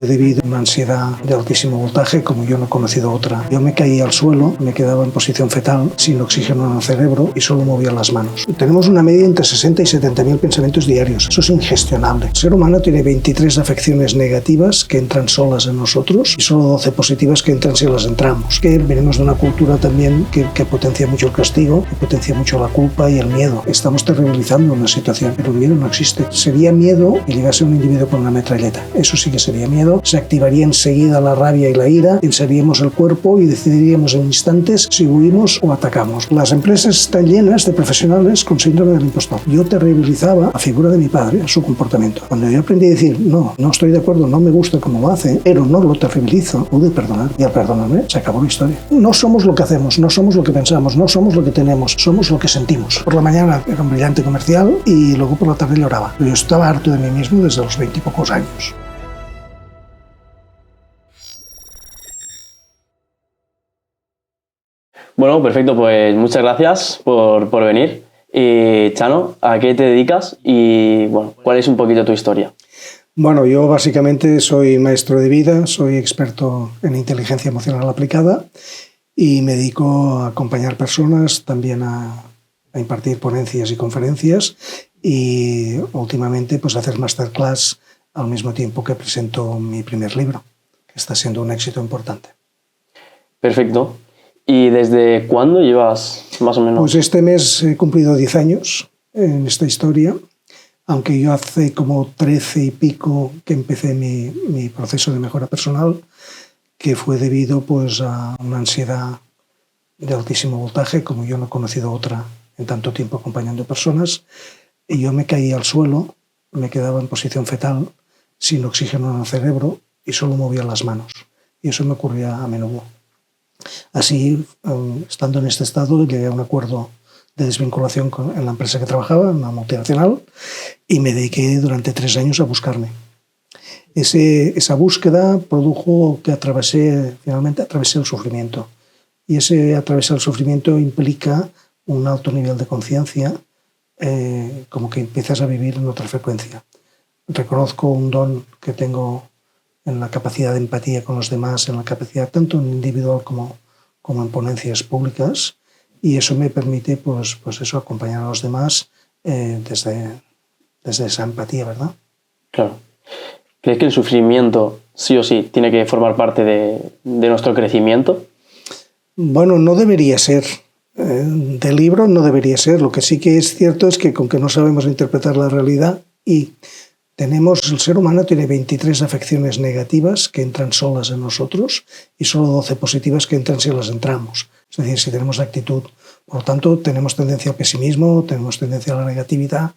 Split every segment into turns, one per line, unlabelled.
Debido a una ansiedad de altísimo voltaje, como yo no he conocido otra. Yo me caía al suelo, me quedaba en posición fetal, sin oxígeno en el cerebro y solo movía las manos. Tenemos una media entre 60 y 70.000 pensamientos diarios. Eso es ingestionable. El ser humano tiene 23 afecciones negativas que entran solas en nosotros y solo 12 positivas que entran si las entramos. Que venimos de una cultura también que potencia mucho el castigo, que potencia mucho la culpa y el miedo. Estamos terribilizando una situación, pero el miedo no existe. Sería miedo que llegase un individuo con una metralleta. Eso sí que sería miedo. Se activaría enseguida la rabia y la ira, tensaríamos el cuerpo y decidiríamos en instantes si huimos o atacamos. Las empresas están llenas de profesionales con síndrome del impostor. Yo terribilizaba la figura de mi padre, su comportamiento. Cuando yo aprendí a decir, no estoy de acuerdo, no me gusta cómo lo hace, pero no lo terribilizo, pude perdonar. Y al perdonarme, se acabó la historia. No somos lo que hacemos, no somos lo que pensamos, no somos lo que tenemos, somos lo que sentimos. Por la mañana era un brillante comercial y luego por la tarde lloraba. Yo estaba harto de mí mismo desde los 20 y pocos años.
Bueno, perfecto, pues muchas gracias por venir. Y Chano, ¿a qué te dedicas? Y bueno, ¿cuál es un poquito tu historia?
Bueno, yo básicamente soy maestro de vida, soy experto en inteligencia emocional aplicada y me dedico a acompañar personas, también a impartir ponencias y conferencias y últimamente pues a hacer masterclass al mismo tiempo que presento mi primer libro, que está siendo un éxito importante.
Perfecto. ¿Y desde cuándo llevas más o menos?
Pues este mes he cumplido 10 años en esta historia, aunque yo hace como 13 y pico que empecé mi proceso de mejora personal, que fue debido pues a una ansiedad de altísimo voltaje, como yo no he conocido otra en tanto tiempo acompañando personas, y yo me caía al suelo, me quedaba en posición fetal, sin oxígeno en el cerebro y solo movía las manos. Y eso me ocurría a menudo. Así, estando en este estado, llegué a un acuerdo de desvinculación en la empresa que trabajaba, en una multinacional, y me dediqué durante 3 años a buscarme. Esa búsqueda produjo que finalmente atravesé el sufrimiento. Y ese atravesar el sufrimiento implica un alto nivel de conciencia, como que empiezas a vivir en otra frecuencia. Reconozco un don que tengo en la capacidad de empatía con los demás, en la capacidad tanto en individual como en ponencias públicas, y eso me permite pues eso, acompañar a los demás desde esa empatía, ¿verdad?
Claro. ¿Crees que el sufrimiento sí o sí tiene que formar parte de nuestro crecimiento?
Bueno, no debería ser. Del libro no debería ser. Lo que sí que es cierto es que con que no sabemos interpretar la realidad y el ser humano tiene 23 afecciones negativas que entran solas en nosotros y solo 12 positivas que entran si las entramos. Es decir, si tenemos actitud. Por lo tanto, tenemos tendencia al pesimismo, tenemos tendencia a la negatividad.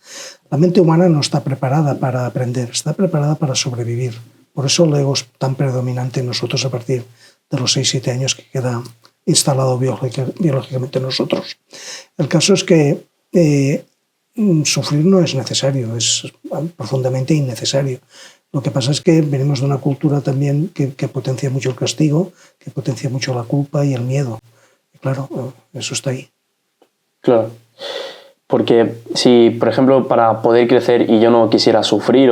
La mente humana no está preparada para aprender, está preparada para sobrevivir. Por eso el ego es tan predominante en nosotros a partir de los 6-7 años que queda instalado biológicamente en nosotros. El caso es que sufrir no es necesario, es profundamente innecesario. Lo que pasa es que venimos de una cultura también que potencia mucho el castigo, que potencia mucho la culpa y el miedo. Y claro, eso está ahí.
Claro. Porque si, por ejemplo, para poder crecer y yo no quisiera sufrir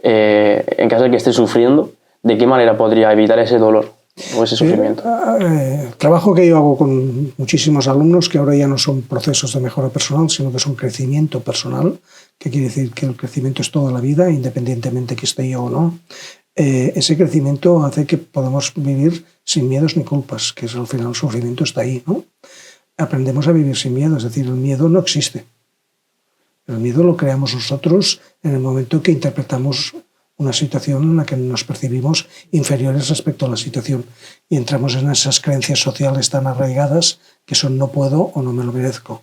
en caso de que esté sufriendo, ¿de qué manera podría evitar ese dolor o ese sufrimiento?
El trabajo que yo hago con muchísimos alumnos, que ahora ya no son procesos de mejora personal, sino que es un crecimiento personal, que quiere decir que el crecimiento es toda la vida, independientemente que esté yo o no. Ese crecimiento hace que podamos vivir sin miedos ni culpas, que es al final el sufrimiento está ahí, ¿no? Aprendemos a vivir sin miedo, es decir, el miedo no existe. El miedo lo creamos nosotros en el momento que interpretamos una situación en la que nos percibimos inferiores respecto a la situación y entramos en esas creencias sociales tan arraigadas que son no puedo o no me lo merezco.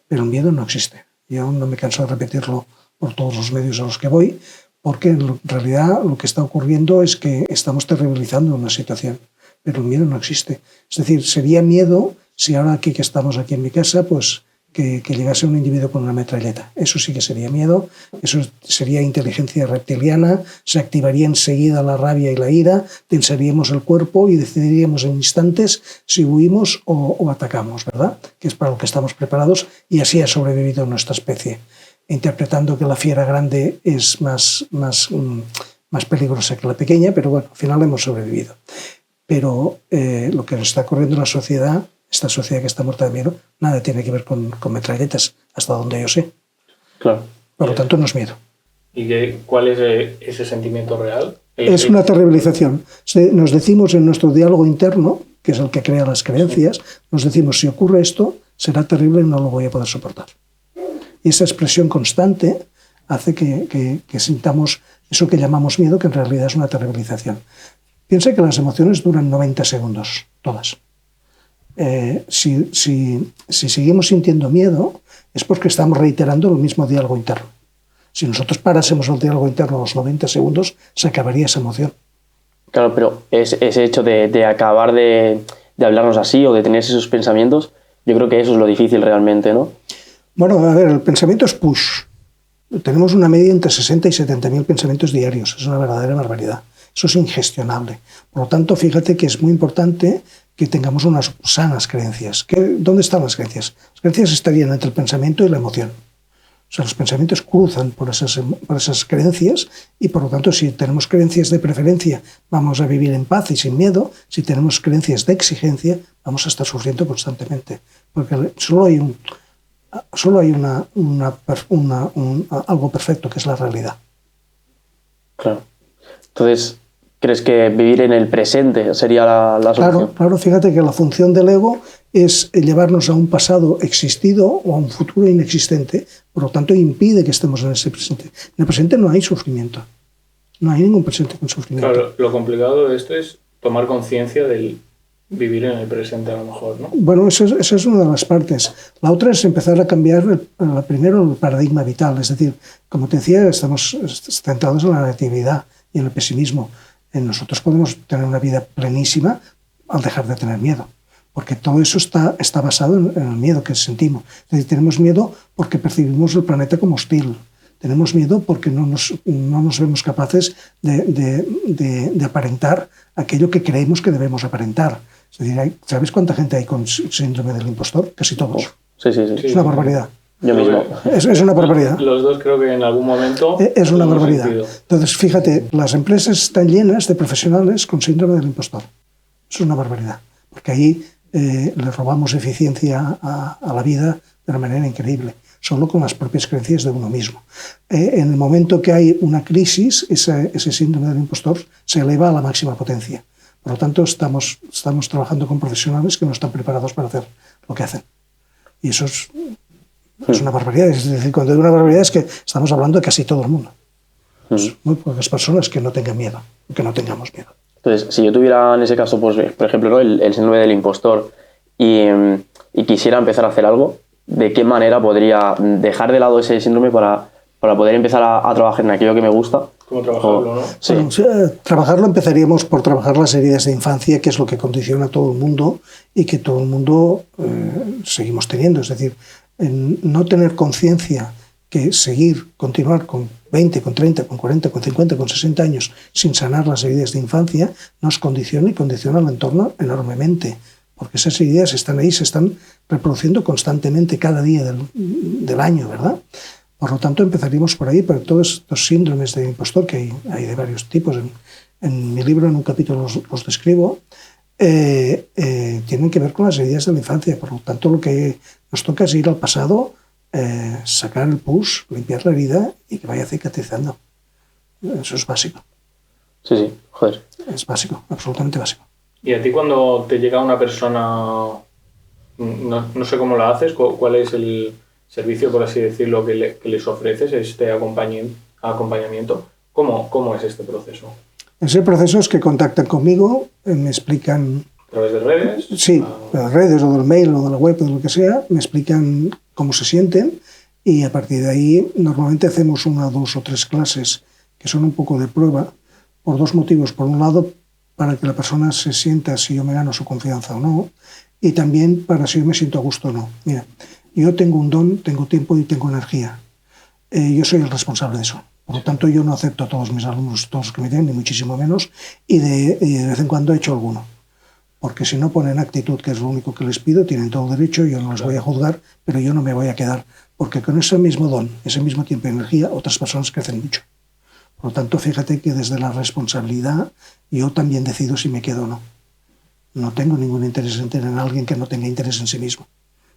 Pero el miedo no existe. Yo no me canso de repetirlo por todos los medios a los que voy, porque en realidad lo que está ocurriendo es que estamos terribilizando una situación, pero el miedo no existe. Es decir, sería miedo si ahora que estamos aquí en mi casa, pues que llegase un individuo con una metralleta. Eso sí que sería miedo, eso sería inteligencia reptiliana, se activaría enseguida la rabia y la ira, tensaríamos el cuerpo y decidiríamos en instantes si huimos o atacamos, ¿verdad? Que es para lo que estamos preparados y así ha sobrevivido nuestra especie, interpretando que la fiera grande es más más peligrosa que la pequeña, pero bueno, al final hemos sobrevivido. Pero lo que nos está ocurriendo en la sociedad, esta sociedad que está muerta de miedo, nada tiene que ver con metralletas, hasta donde yo sé.
Claro.
Por lo tanto, no es miedo.
¿Y cuál es ese sentimiento real?
Es una terribilización. Nos decimos en nuestro diálogo interno, que es el que crea las creencias, nos decimos, si ocurre esto, será terrible y no lo voy a poder soportar. Y esa expresión constante hace que sintamos eso que llamamos miedo, que en realidad es una terribilización. Piensa que las emociones duran 90 segundos, todas. Si seguimos sintiendo miedo, es porque estamos reiterando el mismo diálogo interno. Si nosotros parásemos el diálogo interno a los 90 segundos, se acabaría esa emoción.
Claro, pero ese hecho de acabar de hablarnos así o de tener esos pensamientos, yo creo que eso es lo difícil realmente, ¿no?
Bueno, a ver, el pensamiento es push. Tenemos una media entre 60 y 70.000 pensamientos diarios. Es una verdadera barbaridad. Eso es ingestionable. Por lo tanto, fíjate que es muy importante que tengamos unas sanas creencias. ¿Dónde están las creencias? Las creencias estarían entre el pensamiento y la emoción. O sea, los pensamientos cruzan por esas creencias y, por lo tanto, si tenemos creencias de preferencia, vamos a vivir en paz y sin miedo. Si tenemos creencias de exigencia, vamos a estar sufriendo constantemente. Porque solo hay algo perfecto, que es la realidad.
Claro. Entonces, ¿crees que vivir en el presente sería la solución?
Claro, fíjate que la función del ego es llevarnos a un pasado existido o a un futuro inexistente, por lo tanto impide que estemos en ese presente. En el presente no hay sufrimiento, no hay ningún presente con sufrimiento. Claro,
lo complicado de esto es tomar conciencia del vivir en el presente a lo mejor, ¿no?
Bueno, esa es una de las partes. La otra es empezar a cambiar primero el paradigma vital, es decir, como te decía, estamos centrados en la negatividad y en el pesimismo. Nosotros podemos tener una vida plenísima al dejar de tener miedo, porque todo eso está basado en el miedo que sentimos. Es decir, tenemos miedo porque percibimos el planeta como hostil. Tenemos miedo porque no nos vemos capaces de aparentar aquello que creemos que debemos aparentar. Es decir, ¿sabes cuánta gente hay con síndrome del impostor? Casi todos.
Sí.
Es una barbaridad.
Yo mismo.
Es una barbaridad.
Los dos creo que en algún momento...
Es una barbaridad. Entonces, fíjate, las empresas están llenas de profesionales con síndrome del impostor. Es una barbaridad. Porque ahí le robamos eficiencia a la vida de una manera increíble, solo con las propias creencias de uno mismo. En el momento que hay una crisis, ese síndrome del impostor se eleva a la máxima potencia. Por lo tanto, estamos trabajando con profesionales que no están preparados para hacer lo que hacen. Y eso es una barbaridad. Es decir, cuando digo una barbaridad es que estamos hablando de casi todo el mundo. Muy pocas personas que no tengan miedo, que no tengamos miedo.
Entonces, si yo tuviera en ese caso, pues, por ejemplo, ¿no? el síndrome del impostor y quisiera empezar a hacer algo, ¿de qué manera podría dejar de lado ese síndrome para poder empezar a trabajar en aquello que me gusta?
¿Cómo trabajarlo, no?
Sí.
Bueno, trabajarlo empezaríamos por trabajar las heridas de infancia, que es lo que condiciona a todo el mundo y que todo el mundo seguimos teniendo. Es decir, no tener conciencia que continuar con 20, con 30, con 40, con 50, con 60 años sin sanar las heridas de infancia nos condiciona y condiciona el entorno enormemente, porque esas heridas están ahí, se están reproduciendo constantemente cada día del año, ¿verdad? Por lo tanto, empezaríamos por ahí, pero todos estos síndromes de impostor, que hay de varios tipos, en mi libro, en un capítulo los describo, tienen que ver con las heridas de la infancia. Por lo tanto, lo que nos toca es ir al pasado, sacar el pus, limpiar la herida y que vaya cicatrizando. Eso es básico.
Sí, joder.
Es básico, absolutamente básico.
¿Y a ti cuando te llega una persona, no sé cómo la haces, cuál es el servicio, por así decirlo, que les ofreces, este acompañamiento? ¿Cómo es este proceso?
Ese proceso es que contactan conmigo, me explican...
¿A través de redes?
Sí, de las redes o del mail o de la web o de lo que sea, me explican cómo se sienten y a partir de ahí normalmente hacemos 1, 2 o 3 clases que son un poco de prueba por 2 motivos. Por un lado, para que la persona se sienta si yo me gano su confianza o no, y también para si yo me siento a gusto o no. Mira, yo tengo un don, tengo tiempo y tengo energía. Yo soy el responsable de eso. Por lo tanto, yo no acepto a todos mis alumnos, todos los que me den, ni muchísimo menos, y de vez en cuando he hecho alguno. Porque si no ponen actitud, que es lo único que les pido, tienen todo derecho, yo no los voy a juzgar, pero yo no me voy a quedar, porque con ese mismo don, ese mismo tiempo y energía, otras personas crecen mucho. Por lo tanto, fíjate que desde la responsabilidad yo también decido si me quedo o no. No tengo ningún interés en tener a alguien que no tenga interés en sí mismo,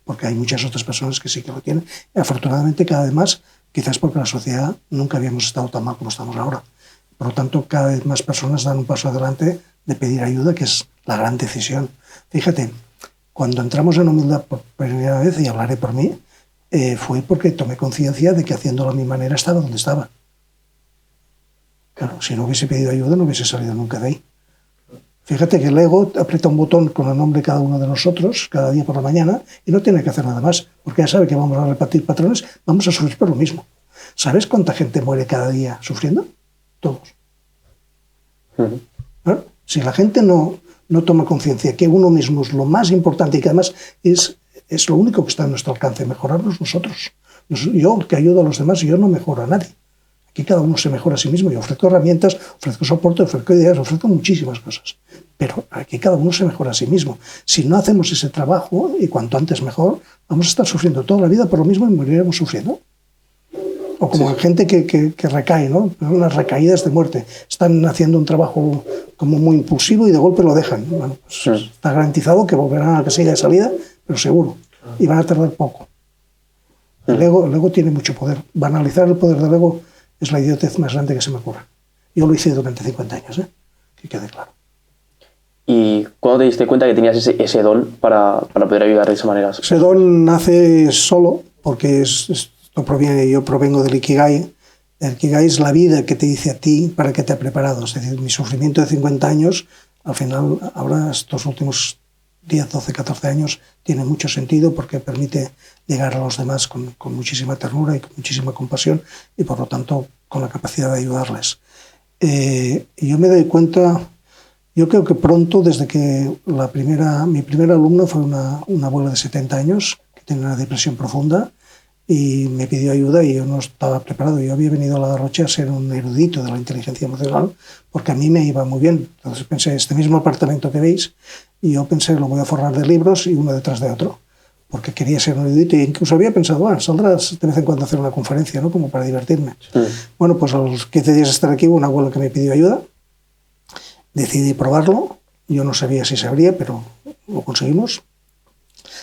porque hay muchas otras personas que sí que lo tienen. Y afortunadamente, cada vez más, quizás porque la sociedad nunca habíamos estado tan mal como estamos ahora. Por lo tanto, cada vez más personas dan un paso adelante de pedir ayuda, que es la gran decisión. Fíjate, cuando entramos en humildad por primera vez, y hablaré por mí, fue porque tomé conciencia de que haciéndolo a mi manera estaba donde estaba. Claro, si no hubiese pedido ayuda no hubiese salido nunca de ahí. Fíjate que el ego aprieta un botón con el nombre de cada uno de nosotros cada día por la mañana y no tiene que hacer nada más, porque ya sabe que vamos a repartir patrones, vamos a sufrir por lo mismo. ¿Sabes cuánta gente muere cada día sufriendo? Todos. ¿No? Si la gente no toma conciencia que uno mismo es lo más importante y que además es lo único que está a nuestro alcance, mejorarnos nosotros. Yo que ayudo a los demás, yo no mejoro a nadie. Aquí cada uno se mejora a sí mismo. Yo ofrezco herramientas, ofrezco soporte, ofrezco ideas, ofrezco muchísimas cosas. Pero aquí cada uno se mejora a sí mismo. Si no hacemos ese trabajo, y cuanto antes mejor, vamos a estar sufriendo toda la vida por lo mismo y moriremos sufriendo. O como gente que recae, ¿no? Unas recaídas de muerte. Están haciendo un trabajo como muy impulsivo y de golpe lo dejan. Bueno, pues está garantizado que volverán a la casilla de salida, pero seguro. Y van a tardar poco. El ego tiene mucho poder. Banalizar el poder del ego es la idiotez más grande que se me ocurra. Yo lo hice durante 50 años, que quede claro.
¿Y cuándo te diste cuenta que tenías ese don para poder ayudar de esa manera?
Ese don nace solo, porque yo provengo del Ikigai. El Ikigai es la vida que te dice a ti para que te ha preparado. Es decir, mi sufrimiento de 50 años, al final, ahora estos últimos 10, 12, 14 años, tiene mucho sentido porque permite llegar a los demás con muchísima ternura y con muchísima compasión y, por lo tanto, con la capacidad de ayudarles. Y yo me doy cuenta, yo creo que pronto, desde que mi primer alumno fue una abuela de 70 años que tenía una depresión profunda y me pidió ayuda y yo no estaba preparado. Yo había venido a La Garrocha a ser un erudito de la inteligencia emocional porque a mí me iba muy bien. Entonces pensé, este mismo apartamento que veis, y yo pensé, lo voy a forrar de libros y uno detrás de otro, porque quería ser un erudito. E incluso había pensado, saldrás de vez en cuando a hacer una conferencia, ¿no? Como para divertirme. Sí. Bueno, pues a los 15 días de estar aquí hubo una abuela que me pidió ayuda. Decidí probarlo. Yo no sabía si sabría, pero lo conseguimos.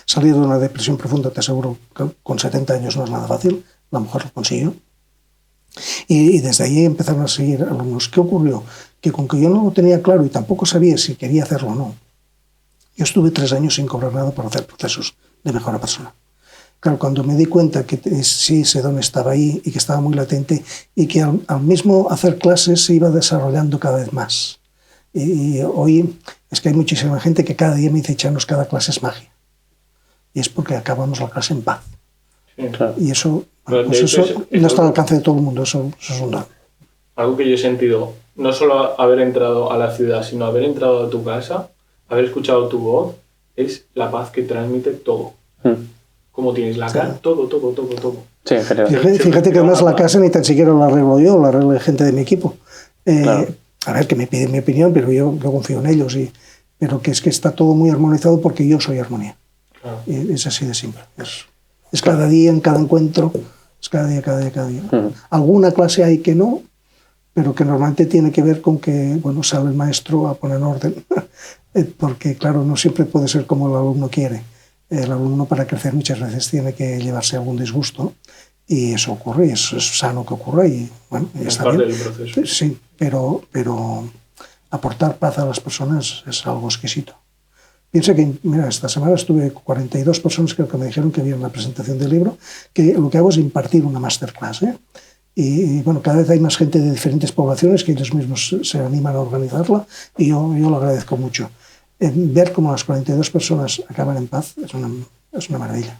Salir de una depresión profunda, te aseguro que con 70 años no es nada fácil. La mujer lo consiguió. Y desde ahí empezaron a seguir alumnos. ¿Qué ocurrió? Que con que yo no lo tenía claro y tampoco sabía si quería hacerlo o no, yo estuve 3 años sin cobrar nada por hacer procesos de mejora personal. Claro, cuando me di cuenta que sí, ese don estaba ahí y que estaba muy latente y que al mismo hacer clases se iba desarrollando cada vez más. Y hoy es que hay muchísima gente que cada día me dice, Chanos, cada clase es magia. Y es porque acabamos la clase en paz.
Sí, claro.
Y eso, bueno, pues eso no está al alcance de todo el mundo, eso es un don.
Algo que yo he sentido, no solo haber entrado a la ciudad, sino haber entrado a tu casa, haber escuchado tu voz, es la paz que transmite todo. Como tienes la casa, todo.
Sí,
fíjate que además la casa ni tan siquiera la arreglo yo, la arregla gente de mi equipo. Claro. A ver, que me piden mi opinión, pero yo confío en ellos. Pero que es que está todo muy armonizado porque yo soy armonía. Claro. Y es así de simple. Es cada día, en cada encuentro, es cada día. Alguna clase hay que no, pero que normalmente tiene que ver con que, bueno, sale el maestro a poner orden. Porque, claro, no siempre puede ser como el alumno quiere. El alumno, para crecer, muchas veces tiene que llevarse algún disgusto y eso ocurre, y eso es sano que ocurra y, bueno, ya está bien.
Es parte del proceso.
Sí, pero aportar paz a las personas es algo exquisito. Piensa que, mira, esta semana estuve 42 personas que me dijeron que vieron la presentación del libro, que lo que hago es impartir una masterclass, Y bueno, cada vez hay más gente de diferentes poblaciones que ellos mismos se animan a organizarla y yo lo agradezco mucho. Ver cómo las 42 personas acaban en paz es una maravilla.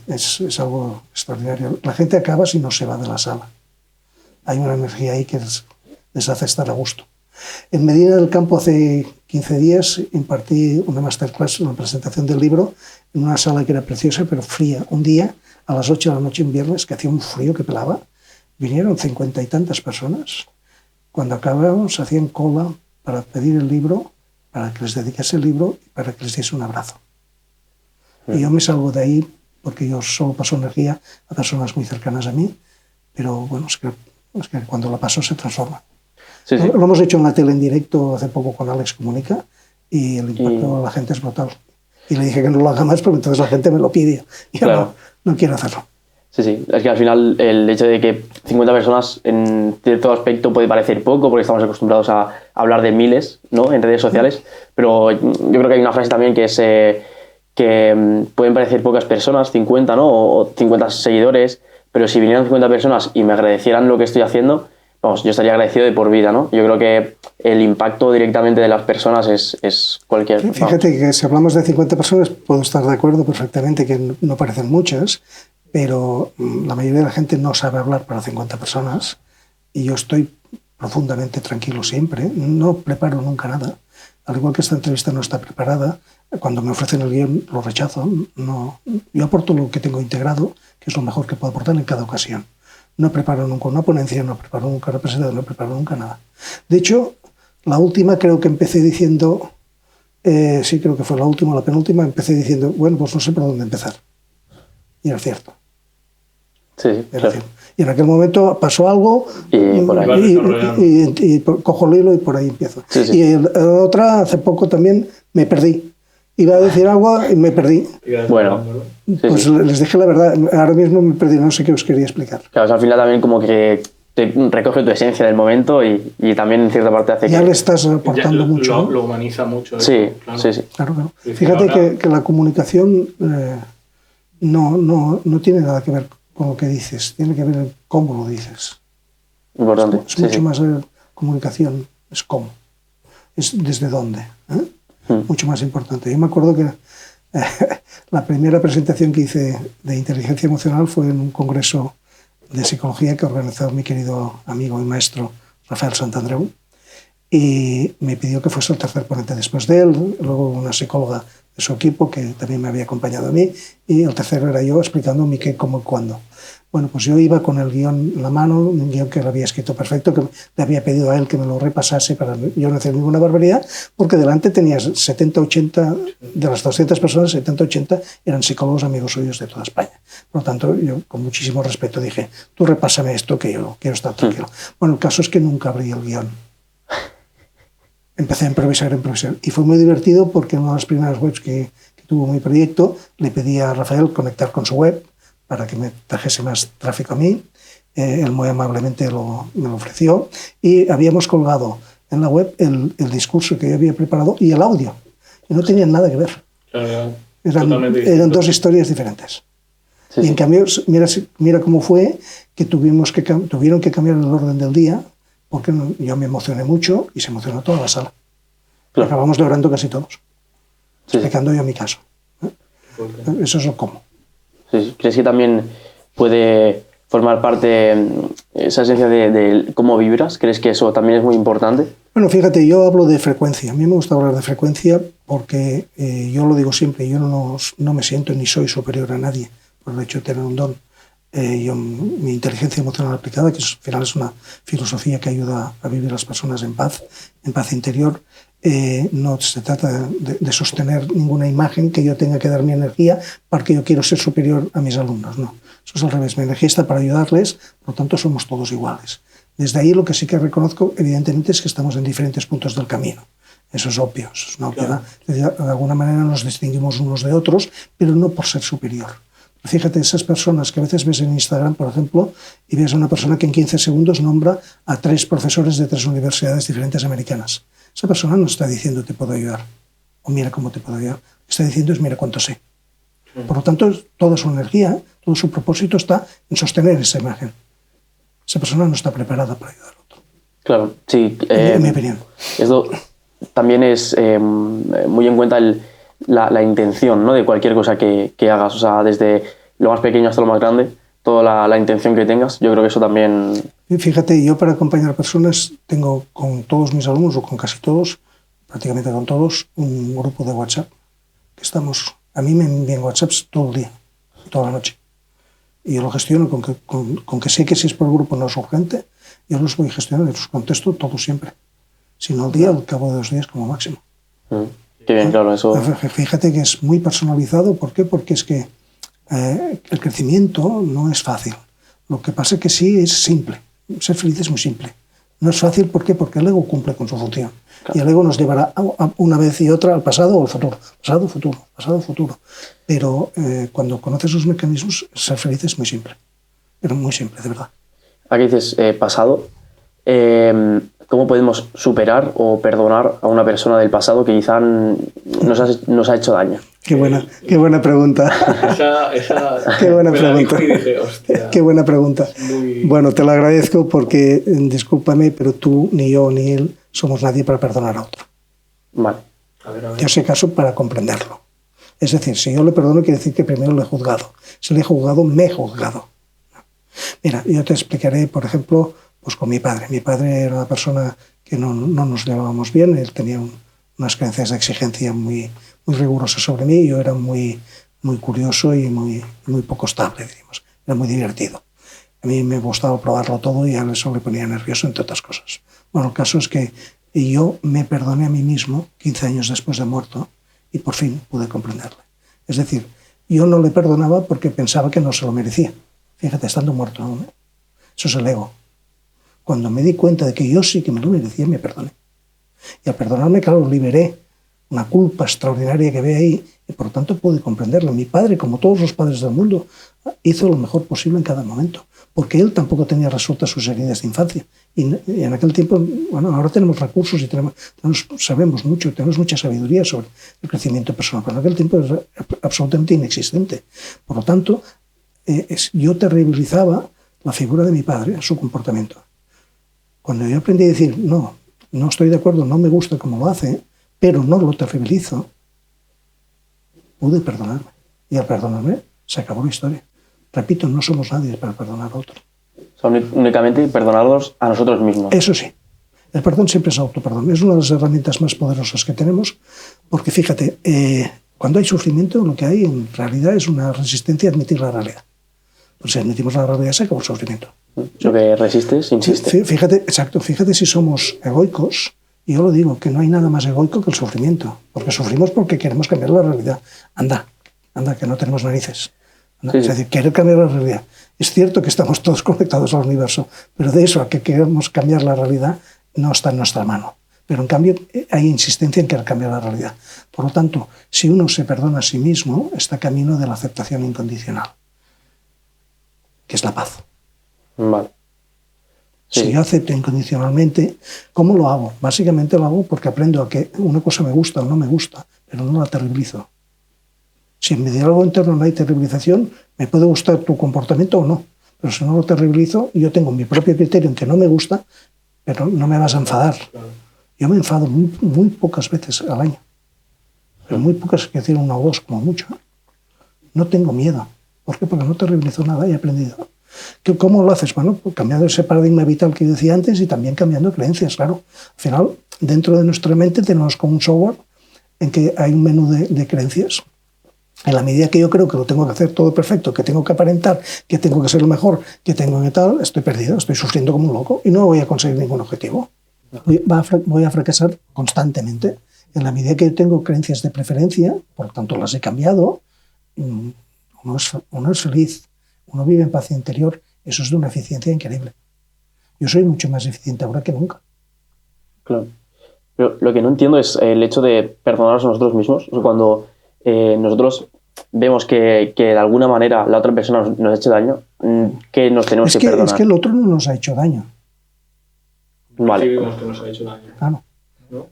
Es algo extraordinario. La gente acaba si no se va de la sala. Hay una energía ahí que les hace estar a gusto. En Medina del Campo hace 15 días impartí una masterclass, una presentación del libro en una sala que era preciosa pero fría. Un día, a las 8 de la noche, un viernes, que hacía un frío que pelaba, vinieron 50 y tantas personas. Cuando acabamos hacían cola para pedir el libro, para que les dedicase el libro y para que les diese un abrazo. Y yo me salgo de ahí porque yo solo paso energía a personas muy cercanas a mí, pero bueno, es que Es que cuando la paso se transforma.
Sí, sí.
Lo hemos hecho en la tele en directo hace poco con Alex Comunica y el impacto de la gente es brutal. Y le dije que no lo haga más, pero entonces la gente me lo pide. Y yo
Claro.
no quiero hacerlo.
Sí, sí. Es que al final el hecho de que 50 personas en cierto aspecto puede parecer poco porque estamos acostumbrados a hablar de miles, ¿no?, en redes sociales, pero yo creo que hay una frase también que es que pueden parecer pocas personas, 50, ¿no?, o 50 seguidores, pero si vinieran 50 personas y me agradecieran lo que estoy haciendo, vamos, yo estaría agradecido de por vida, ¿no? Yo creo que el impacto directamente de las personas es cualquier...
Fíjate que si hablamos de 50 personas puedo estar de acuerdo perfectamente que no parecen muchas, pero la mayoría de la gente no sabe hablar para 50 personas y yo estoy profundamente tranquilo siempre, no preparo nunca nada. Al igual que esta entrevista no está preparada, cuando me ofrecen el guión lo rechazo. No, yo aporto lo que tengo integrado, que es lo mejor que puedo aportar en cada ocasión. No preparo nunca una ponencia, no preparo nunca una presentación, no preparo nunca nada. De hecho, la última creo que empecé diciendo, sí creo que fue la última, la penúltima, empecé diciendo, bueno, pues no sé por dónde empezar. Y era cierto.
Sí,
Era
claro.
cierto. Y en aquel momento pasó algo
Y por ahí.
y cojo el hilo y por ahí empiezo.
Sí, sí.
Y otra, hace poco también me perdí. Iba a decir algo y me perdí.
Bueno, sí,
Pues
sí.
les dije la verdad, ahora mismo me perdí, no sé qué os quería explicar.
Claro, o sea, al final también como que te recoge tu esencia del momento y también en cierta parte hace
Ya
que...
le estás aportando mucho. ¿no?
Lo humaniza mucho.
Sí,
claro.
sí, sí.
Claro, claro.
Sí,
Fíjate
ahora-
que la comunicación no tiene nada que ver con lo que dices, tiene que ver en cómo lo dices.
Importante.
Es
Sí,
mucho
sí.
más comunicación, es cómo, es desde dónde. Mucho más importante. Yo me acuerdo que la primera presentación que hice de inteligencia emocional fue en un congreso de psicología que organizó mi querido amigo y maestro Rafael Santandreu, y me pidió que fuese el tercer ponente después de él, luego una psicóloga de su equipo que también me había acompañado a mí, y el tercero era yo explicando mi qué, cómo y cuándo. Bueno, pues yo iba con el guión en la mano, un guión que lo había escrito perfecto, que le había pedido a él que me lo repasase para yo no hacer ninguna barbaridad, porque delante tenías 70, 80, de las 200 personas, 70, 80 eran psicólogos amigos suyos de toda España. Por lo tanto, yo con muchísimo respeto dije, tú repásame esto que yo quiero estar tranquilo. Bueno, el caso es que nunca abrí el guión. Empecé a improvisar. Y fue muy divertido porque en una de las primeras webs que tuvo mi proyecto, le pedí a Rafael conectar con su web para que me trajese más tráfico a mí. Él muy amablemente me lo ofreció. Y habíamos colgado en la web el discurso que yo había preparado y el audio. Y no tenían nada que ver.
Claro,
Eran dos historias diferentes.
Sí,
Y
sí.
en cambio, mira cómo fue que tuvieron que cambiar el orden del día, porque yo me emocioné mucho y se emocionó toda la sala.
Claro.
Acabamos llorando casi todos,
Sí, sí.
explicando yo mi caso. Eso es lo cómo.
Sí, sí. ¿Crees que también puede formar parte esa esencia de cómo vibras? ¿Crees que eso también es muy importante?
Bueno, fíjate, yo hablo de frecuencia. A mí me gusta hablar de frecuencia porque yo lo digo siempre, yo no me siento ni soy superior a nadie por el hecho de tener un don. Mi inteligencia emocional aplicada, que al final es una filosofía que ayuda a vivir las personas en paz interior, no se trata de sostener ninguna imagen que yo tenga que dar mi energía porque yo quiero ser superior a mis alumnos. No, eso es al revés. Mi energía está para ayudarles, por lo tanto somos todos iguales. Desde ahí lo que sí que reconozco, evidentemente, es que estamos en diferentes puntos del camino. Eso es obvio, eso es una obviedad. Claro. De alguna manera nos distinguimos unos de otros, pero no por ser superior. Fíjate, esas personas que a veces ves en Instagram, por ejemplo, y ves a una persona que en 15 segundos nombra a 3 profesores de 3 universidades diferentes americanas. Esa persona no está diciendo te puedo ayudar, o mira cómo te puedo ayudar. Lo que está diciendo es mira cuánto sé. Por lo tanto, toda su energía, todo su propósito está en sostener esa imagen. Esa persona no está preparada para ayudar a otro.
Claro, sí.
En mi opinión.
Esto también es muy en cuenta la intención, ¿no?, de cualquier cosa que hagas. O sea, desde lo más pequeño hasta lo más grande, toda la intención que tengas. Yo creo que eso también...
Fíjate, yo para acompañar personas tengo con todos mis alumnos, o con casi todos, prácticamente con todos, un grupo de WhatsApp. Que estamos, a mí me envían WhatsApps todo el día, toda la noche. Y yo lo gestiono con que sé que si es por grupo no es urgente, yo los voy gestionando y los contesto todos siempre. Si no al día, al cabo de 2 días como máximo.
Qué bien, claro, eso...
Fíjate que es muy personalizado. ¿Por qué? Porque es que el crecimiento no es fácil. Lo que pasa es que sí es simple. ser feliz es muy simple. No es fácil, ¿por qué? Porque el ego cumple con su función. Claro. Y el ego nos llevará una vez y otra al pasado o al futuro. Pasado, futuro, pasado, futuro. Pero cuando conoces sus mecanismos, ser feliz es muy simple. Pero muy simple, de verdad.
Aquí dices pasado. ¿Cómo podemos superar o perdonar a una persona del pasado que quizá nos ha hecho daño?
Qué buena pregunta. Qué buena pregunta.
Dije, hostia,
qué buena pregunta.
Muy...
Bueno, te lo agradezco porque, discúlpame, pero tú, ni yo, ni él somos nadie para perdonar a otro.
Vale.
A ver.
Yo sé caso para comprenderlo. Es decir, si yo le perdono, quiere decir que primero le he juzgado. Si le he juzgado, me he juzgado. Mira, yo te explicaré, por ejemplo, pues con mi padre. Mi padre era una persona que no nos llevábamos bien. Él tenía unas creencias de exigencia muy rigurosas sobre mí. Yo era muy curioso y muy poco estable, diríamos. Era muy divertido. A mí me gustaba probarlo todo y a él eso le ponía nervioso, entre otras cosas. Bueno, el caso es que yo me perdoné a mí mismo 15 años después de muerto y por fin pude comprenderle. Es decir, yo no le perdonaba porque pensaba que no se lo merecía. Fíjate, estando muerto aún. Eso es el ego. Cuando me di cuenta de que yo sí que me lo merecía, me perdoné. Y al perdonarme, claro, liberé una culpa extraordinaria que había ahí y por lo tanto pude comprenderlo. Mi padre, como todos los padres del mundo, hizo lo mejor posible en cada momento, porque él tampoco tenía resueltas sus heridas de infancia. Y en aquel tiempo, bueno, ahora tenemos recursos y sabemos mucho, tenemos mucha sabiduría sobre el crecimiento personal, pero en aquel tiempo era absolutamente inexistente. Por lo tanto, yo terribilizaba la figura de mi padre, su comportamiento. Cuando yo aprendí a decir, no estoy de acuerdo, no me gusta como lo hace, pero no lo terribilizo, pude perdonarme. Y al perdonarme, se acabó la historia. Repito, no somos nadie para perdonar a otro.
Son únicamente perdonarnos a nosotros mismos.
Eso sí. El perdón siempre es autoperdón. Es una de las herramientas más poderosas que tenemos, porque fíjate, cuando hay sufrimiento, lo que hay en realidad es una resistencia a admitir la realidad. Pues si admitimos la realidad, se acabó el sufrimiento.
Lo que resistes, insiste.
Fíjate si somos egoicos, y yo lo digo, que no hay nada más egoico que el sufrimiento, porque sufrimos porque queremos cambiar la realidad. Anda, que no tenemos narices. Sí. Es decir, querer cambiar la realidad. Es cierto que estamos todos conectados al universo, pero de eso a que queremos cambiar la realidad no está en nuestra mano. Pero en cambio hay insistencia en querer cambiar la realidad. Por lo tanto, si uno se perdona a sí mismo, está camino de la aceptación incondicional, que es la paz.
Vale. Sí.
Si yo acepto incondicionalmente, ¿cómo lo hago? Básicamente lo hago porque aprendo a que una cosa me gusta o no me gusta, pero no la terribilizo. Si en mi diálogo interno no hay terribilización, me puede gustar tu comportamiento o no, pero si no lo terribilizo, yo tengo mi propio criterio en que no me gusta, pero no me vas a enfadar. Yo me enfado muy pocas veces al año, pero muy pocas, es decir, una o dos como mucho. No tengo miedo. ¿Por qué? Porque no terribilizo nada y he aprendido. ¿Cómo lo haces? Bueno, pues cambiando ese paradigma vital que yo decía antes y también cambiando creencias, claro. Al final, dentro de nuestra mente tenemos como un software en que hay un menú de creencias. En la medida que yo creo que lo tengo que hacer todo perfecto, que tengo que aparentar, que tengo que ser lo mejor, que tengo que tal, estoy perdido, estoy sufriendo como un loco y no voy a conseguir ningún objetivo. Voy a fracasar constantemente. En la medida que yo tengo creencias de preferencia, por lo tanto las he cambiado, uno es feliz, uno vive en paz interior, eso es de una eficiencia increíble. Yo soy mucho más eficiente ahora que nunca.
Claro. Pero lo que no entiendo es el hecho de perdonarnos a nosotros mismos. O sea, cuando nosotros vemos que de alguna manera la otra persona nos ha hecho daño, ¿qué nos tenemos que perdonar?
Es que el otro no nos ha hecho daño.
Vale.
Sí, vimos que nos ha hecho daño.
Claro.
¿No?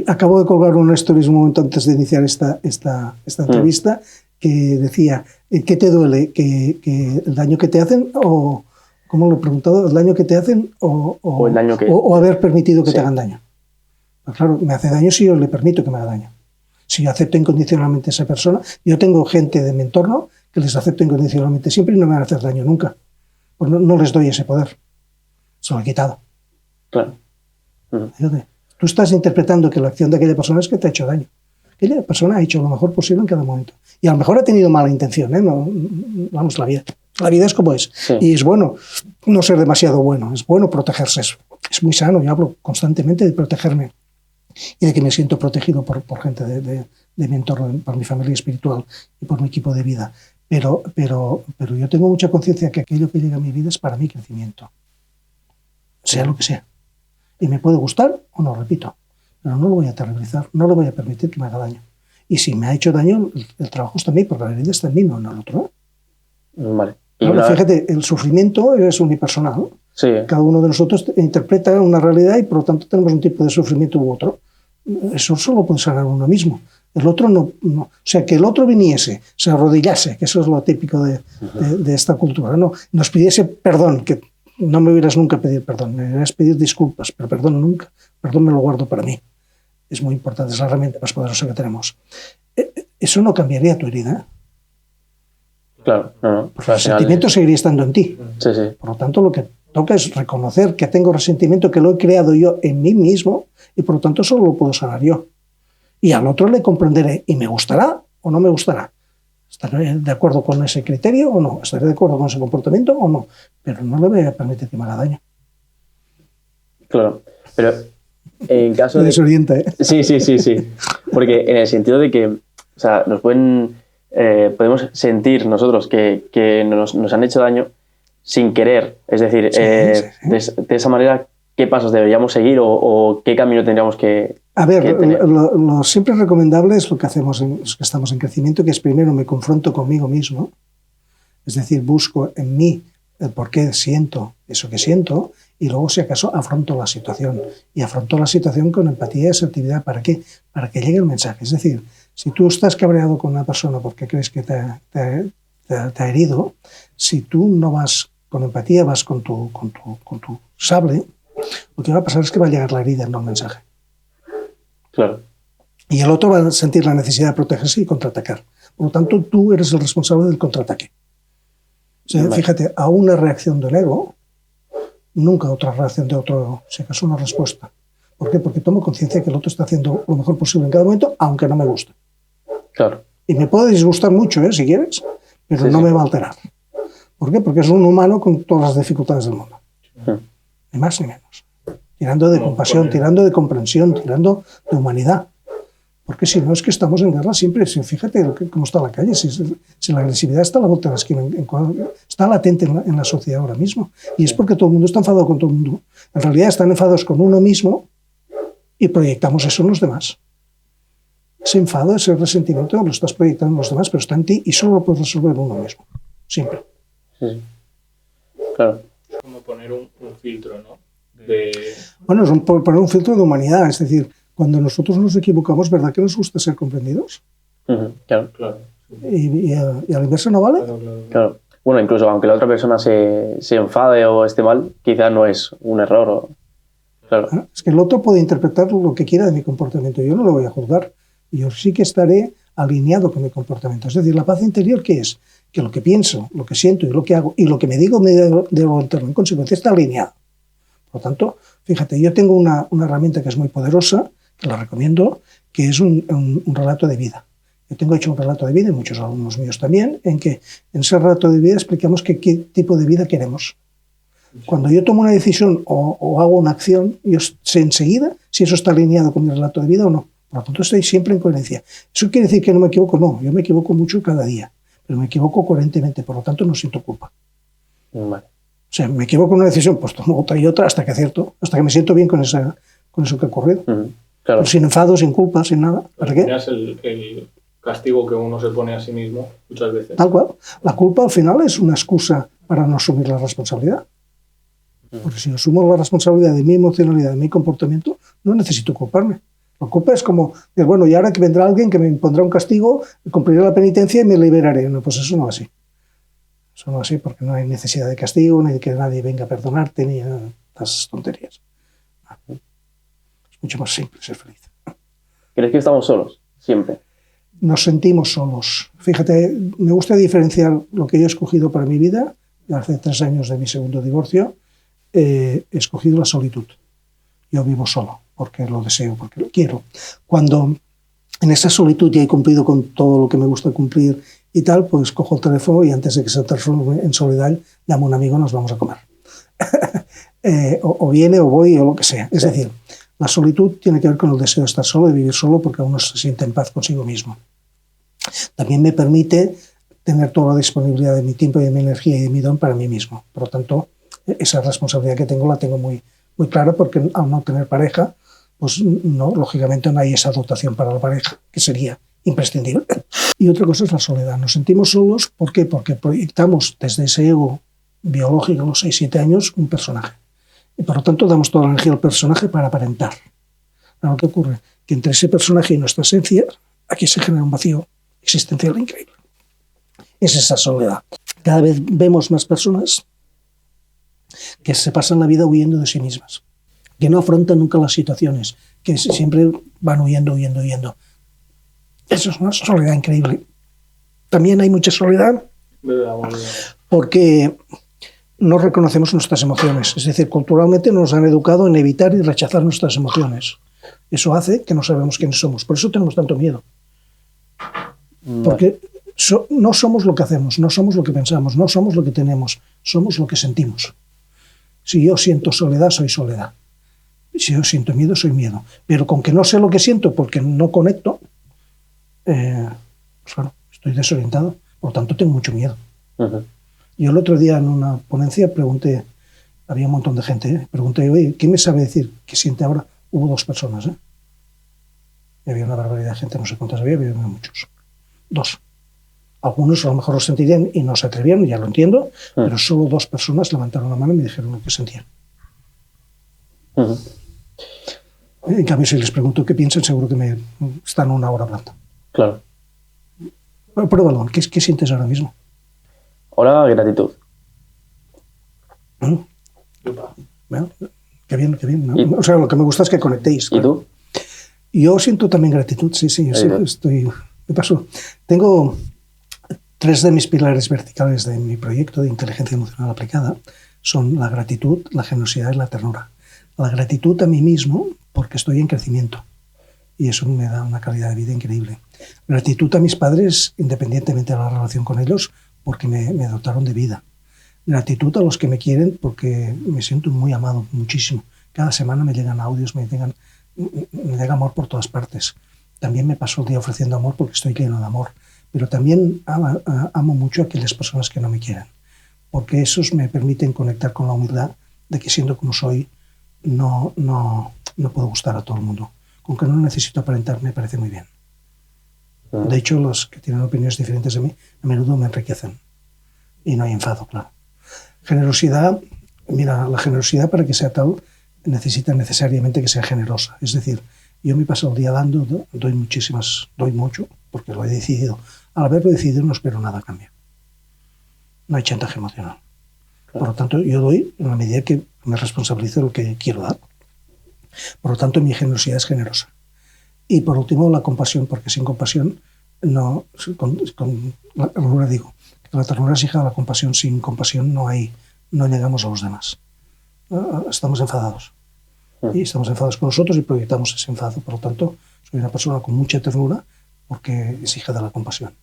Acabo de colgar una stories un momento antes de iniciar esta entrevista que decía, ¿qué te duele? ¿Que el daño que te hacen o, ¿cómo lo he preguntado? ¿El daño que te hacen o
el daño que...
o haber permitido que te hagan daño? Pues claro, me hace daño si yo le permito que me haga daño. Si yo acepto incondicionalmente a esa persona, yo tengo gente de mi entorno que les acepto incondicionalmente siempre y no me van a hacer daño nunca. Pues no les doy ese poder. Se lo he quitado.
Claro.
Fíjate, tú estás interpretando que la acción de aquella persona es que te ha hecho daño. Aquella persona ha hecho lo mejor posible en cada momento. Y a lo mejor ha tenido mala intención, ¿eh? No, vamos, la vida es como es. Sí. Y es bueno no ser demasiado bueno, es bueno protegerse. Es muy sano, yo hablo constantemente de protegerme y de que me siento protegido por gente de mi entorno, por mi familia espiritual y por mi equipo de vida. Pero yo tengo mucha conciencia que aquello que llega a mi vida es para mi crecimiento. sea lo que sea. Y me puede gustar o no, repito, pero no lo voy a terribilizar, no le voy a permitir que me haga daño. Y si me ha hecho daño, el trabajo está en mí, porque la herida está en mí, no en el otro.
Vale. Y
Ahora, fíjate, el sufrimiento es unipersonal.
Sí.
Cada uno de nosotros interpreta una realidad y por lo tanto tenemos un tipo de sufrimiento u otro. Eso solo puede sanar uno mismo. El otro no. O sea, que el otro viniese, se arrodillase, que eso es lo típico de esta cultura, ¿no? Nos pidiese perdón, que no me hubieras nunca pedido perdón, me hubieras pedido disculpas, pero perdón nunca. Perdón me lo guardo para mí. Es muy importante, es la herramienta más poderosa que tenemos. Eso no cambiaría tu herida.
Claro, no.
Porque el sentimiento seguiría estando en ti.
Sí.
Por lo tanto, lo que toca es reconocer que tengo resentimiento, que lo he creado yo en mí mismo y por lo tanto solo lo puedo sanar yo. Y al otro le comprenderé y me gustará o no me gustará. ¿Estaré de acuerdo con ese criterio o no? ¿Estaré de acuerdo con ese comportamiento o no? Pero no le voy a permitir que me haga daño.
Claro, pero en caso
Me
de...
desorienta, ¿eh?
Sí. Porque en el sentido de que, o sea, nos pueden... podemos sentir nosotros que nos han hecho daño sin querer. Es decir,
Sí.
de esa manera, ¿qué pasos deberíamos seguir o qué camino tendríamos que
A ver,
que tener?
lo siempre recomendable es lo que hacemos los que estamos en crecimiento, que es primero me confronto conmigo mismo, es decir, busco en mí el por qué siento eso que siento y luego, si acaso, afronto la situación. Y afronto la situación con empatía y asertividad. ¿Para qué? Para que llegue el mensaje. Es decir, si tú estás cabreado con una persona porque crees que te ha herido, si tú no vas con empatía, vas con tu sable, lo que va a pasar es que va a llegar la herida, no el mensaje.
Claro.
Y el otro va a sentir la necesidad de protegerse y contraatacar. Por lo tanto, tú eres el responsable del contraataque. O sea, fíjate, a una reacción del ego, nunca otra reacción de otro, si acaso una respuesta. ¿Por qué? Porque tomo conciencia que el otro está haciendo lo mejor posible en cada momento, aunque no me guste.
Claro.
Y me puede disgustar mucho, si quieres, pero no me va a alterar. ¿Por qué? Porque es un humano con todas las dificultades del mundo. Ni más ni menos. Tirando de compasión, tirando de comprensión, tirando de humanidad. Porque si no, es que estamos en guerra siempre. Fíjate cómo está la calle. Si la agresividad está a la vuelta de la esquina, está latente en la sociedad ahora mismo. Y es porque todo el mundo está enfadado con todo el mundo. En realidad están enfadados con uno mismo y proyectamos eso en los demás. Ese enfado, ese resentimiento lo estás proyectando en los demás, pero está en ti y solo lo puedes resolver uno mismo. Siempre.
Sí. Claro.
Es como poner un filtro, ¿no?
Bueno, es poner un filtro de humanidad. Es decir, cuando nosotros nos equivocamos, ¿verdad que nos gusta ser comprendidos?
Claro.
¿Y a la inversa no vale?
Claro. Bueno, incluso aunque la otra persona se enfade o esté mal, quizás no es un error. Claro.
Es que el otro puede interpretar lo que quiera de mi comportamiento. Yo no lo voy a juzgar. Yo sí que estaré alineado con mi comportamiento. Es decir, la paz interior, ¿qué es? Que lo que pienso, lo que siento y lo que hago y lo que me digo interno en consecuencia está alineado. Por lo tanto, fíjate, yo tengo una herramienta que es muy poderosa, que la recomiendo, que es un relato de vida. Yo tengo hecho un relato de vida, y muchos alumnos míos también, en que en ese relato de vida explicamos qué tipo de vida queremos. Cuando yo tomo una decisión o hago una acción, yo sé enseguida si eso está alineado con mi relato de vida o no. Por lo tanto, estoy siempre en coherencia. ¿Eso quiere decir que no me equivoco? No, yo me equivoco mucho cada día, pero me equivoco coherentemente, por lo tanto no siento culpa.
Vale.
O sea, me equivoco en una decisión, pues tomo otra y otra hasta que acierto, hasta que me siento bien con eso que ha ocurrido.
Claro.
Pero sin enfado, sin culpa, sin nada. ¿Para qué?
Es el castigo que uno se pone a sí mismo muchas veces.
Tal cual. La culpa al final es una excusa para no asumir la responsabilidad. Porque si asumo la responsabilidad de mi emocionalidad, de mi comportamiento, no necesito culparme. La culpa es como, bueno, y ahora que vendrá alguien que me impondrá un castigo, cumpliré la penitencia y me liberaré. No, pues eso no es así. Eso no es así porque no hay necesidad de castigo, ni de que nadie venga a perdonarte, ni esas tonterías. Es mucho más simple ser feliz.
¿Crees que estamos solos? Siempre.
Nos sentimos solos. Fíjate, me gusta diferenciar lo que yo he escogido para mi vida. Hace 3 años de mi segundo divorcio, he escogido la solitud. Yo vivo solo porque lo deseo, porque lo quiero. Cuando en esa solitud ya he cumplido con todo lo que me gusta cumplir y tal, pues cojo el teléfono y antes de que se transforme en soledad, llamo a un amigo y nos vamos a comer. O viene o voy o lo que sea. Es decir, la solitud tiene que ver con el deseo de estar solo, de vivir solo, porque uno se siente en paz consigo mismo. También me permite tener toda la disponibilidad de mi tiempo y de mi energía y de mi don para mí mismo. Por lo tanto, esa responsabilidad que tengo la tengo muy, muy clara, porque al no tener pareja, pues no, lógicamente no hay esa dotación para la pareja, que sería imprescindible. Y otra cosa es la soledad. Nos sentimos solos, ¿por qué? Porque proyectamos desde ese ego biológico a los 6-7 años un personaje. Y por lo tanto damos toda la energía al personaje para aparentar. Pero ¿qué ocurre? Que entre ese personaje y nuestra esencia, aquí se genera un vacío existencial increíble. Es esa soledad. Cada vez vemos más personas que se pasan la vida huyendo de sí mismas, que no afrontan nunca las situaciones, que siempre van huyendo. Eso es una soledad increíble. También hay mucha soledad porque no reconocemos nuestras emociones. Es decir, culturalmente nos han educado en evitar y rechazar nuestras emociones. Eso hace que no sabemos quiénes somos. Por eso tenemos tanto miedo. Porque no somos lo que hacemos, no somos lo que pensamos, no somos lo que tenemos, somos lo que sentimos. Si yo siento soledad, soy soledad. Si yo siento miedo, soy miedo. Pero con que no sé lo que siento porque no conecto, pues claro, estoy desorientado. Por lo tanto, tengo mucho miedo.
Uh-huh.
Yo el otro día en una ponencia pregunté, había un montón de gente, pregunté, oye, ¿quién me sabe decir qué siente ahora? Hubo 2 personas, Y había una barbaridad de gente, no sé cuántas había muchos. 2. Algunos a lo mejor lo sentirían y no se atrevieron, ya lo entiendo, pero solo 2 personas levantaron la mano y me dijeron lo que sentían.
Uh-huh.
En cambio, si les pregunto qué piensan, seguro que me están 1 hora hablando.
Claro.
Bueno, pruébalo, ¿qué sientes ahora mismo?
Ahora, gratitud.
Bueno, qué bien, ¿no? O sea, lo que me gusta es que conectéis.
¿Y tú?
Yo siento también gratitud, sí, me pasó. Tengo 3 de mis pilares verticales de mi proyecto de inteligencia emocional aplicada, son la gratitud, la generosidad y la ternura. La gratitud a mí mismo, porque estoy en crecimiento, y eso me da una calidad de vida increíble. Gratitud a mis padres, independientemente de la relación con ellos, porque me dotaron de vida. Gratitud a los que me quieren, porque me siento muy amado, muchísimo. Cada semana me llegan audios, me llega amor por todas partes. También me paso el día ofreciendo amor porque estoy lleno de amor. Pero también amo mucho a aquellas personas que no me quieren, porque esos me permiten conectar con la humildad de que siendo como soy, no puedo gustar a todo el mundo. Con que no necesito aparentar, me parece muy bien. De hecho, los que tienen opiniones diferentes de mí a menudo me enriquecen. Y no hay enfado, claro. Generosidad, mira, la generosidad para que sea tal necesita necesariamente que sea generosa. Es decir, yo me paso el día dando, doy mucho, porque lo he decidido. Al haberlo decidido no espero nada a cambio. No hay chantaje emocional. Claro. Por lo tanto, yo doy en la medida que me responsabilizo de lo que quiero dar. Por lo tanto, mi generosidad es generosa. Y por último, la compasión, porque sin compasión, la ternura digo, que la ternura es hija de la compasión. Sin compasión no llegamos a los demás. Estamos enfadados. Y estamos enfadados con nosotros y proyectamos ese enfado. Por lo tanto, soy una persona con mucha ternura porque es hija de la compasión.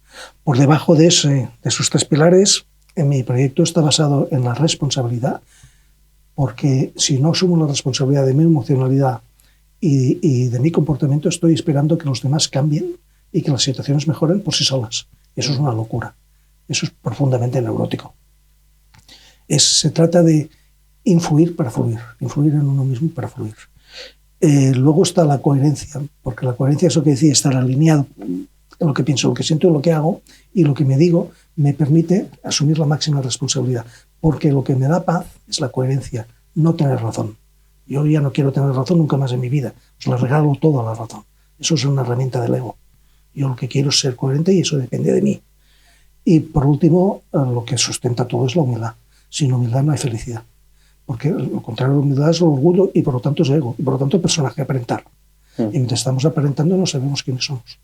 Por debajo de esos 3 pilares, en mi proyecto está basado en la responsabilidad, porque si no asumo la responsabilidad de mi emocionalidad y de mi comportamiento, estoy esperando que los demás cambien y que las situaciones mejoren por sí solas. Eso es una locura. Eso es profundamente neurótico. Se trata de influir para fluir, influir en uno mismo para fluir. Luego está la coherencia, porque la coherencia es lo que decía, estar alineado en lo que pienso, lo que siento, lo que hago y lo que me digo me permite asumir la máxima responsabilidad, porque lo que me da paz es la coherencia, no tener razón. Yo ya no quiero tener razón nunca más en mi vida, os la regalo toda la razón. Eso es una herramienta del ego. Yo lo que quiero es ser coherente y eso depende de mí. Y por último, lo que sustenta todo es la humildad. Sin humildad no hay felicidad. Porque lo contrario de la humildad es el orgullo y por lo tanto es ego. Y por lo tanto el personaje aparentar. Y mientras estamos aparentando no sabemos quiénes somos.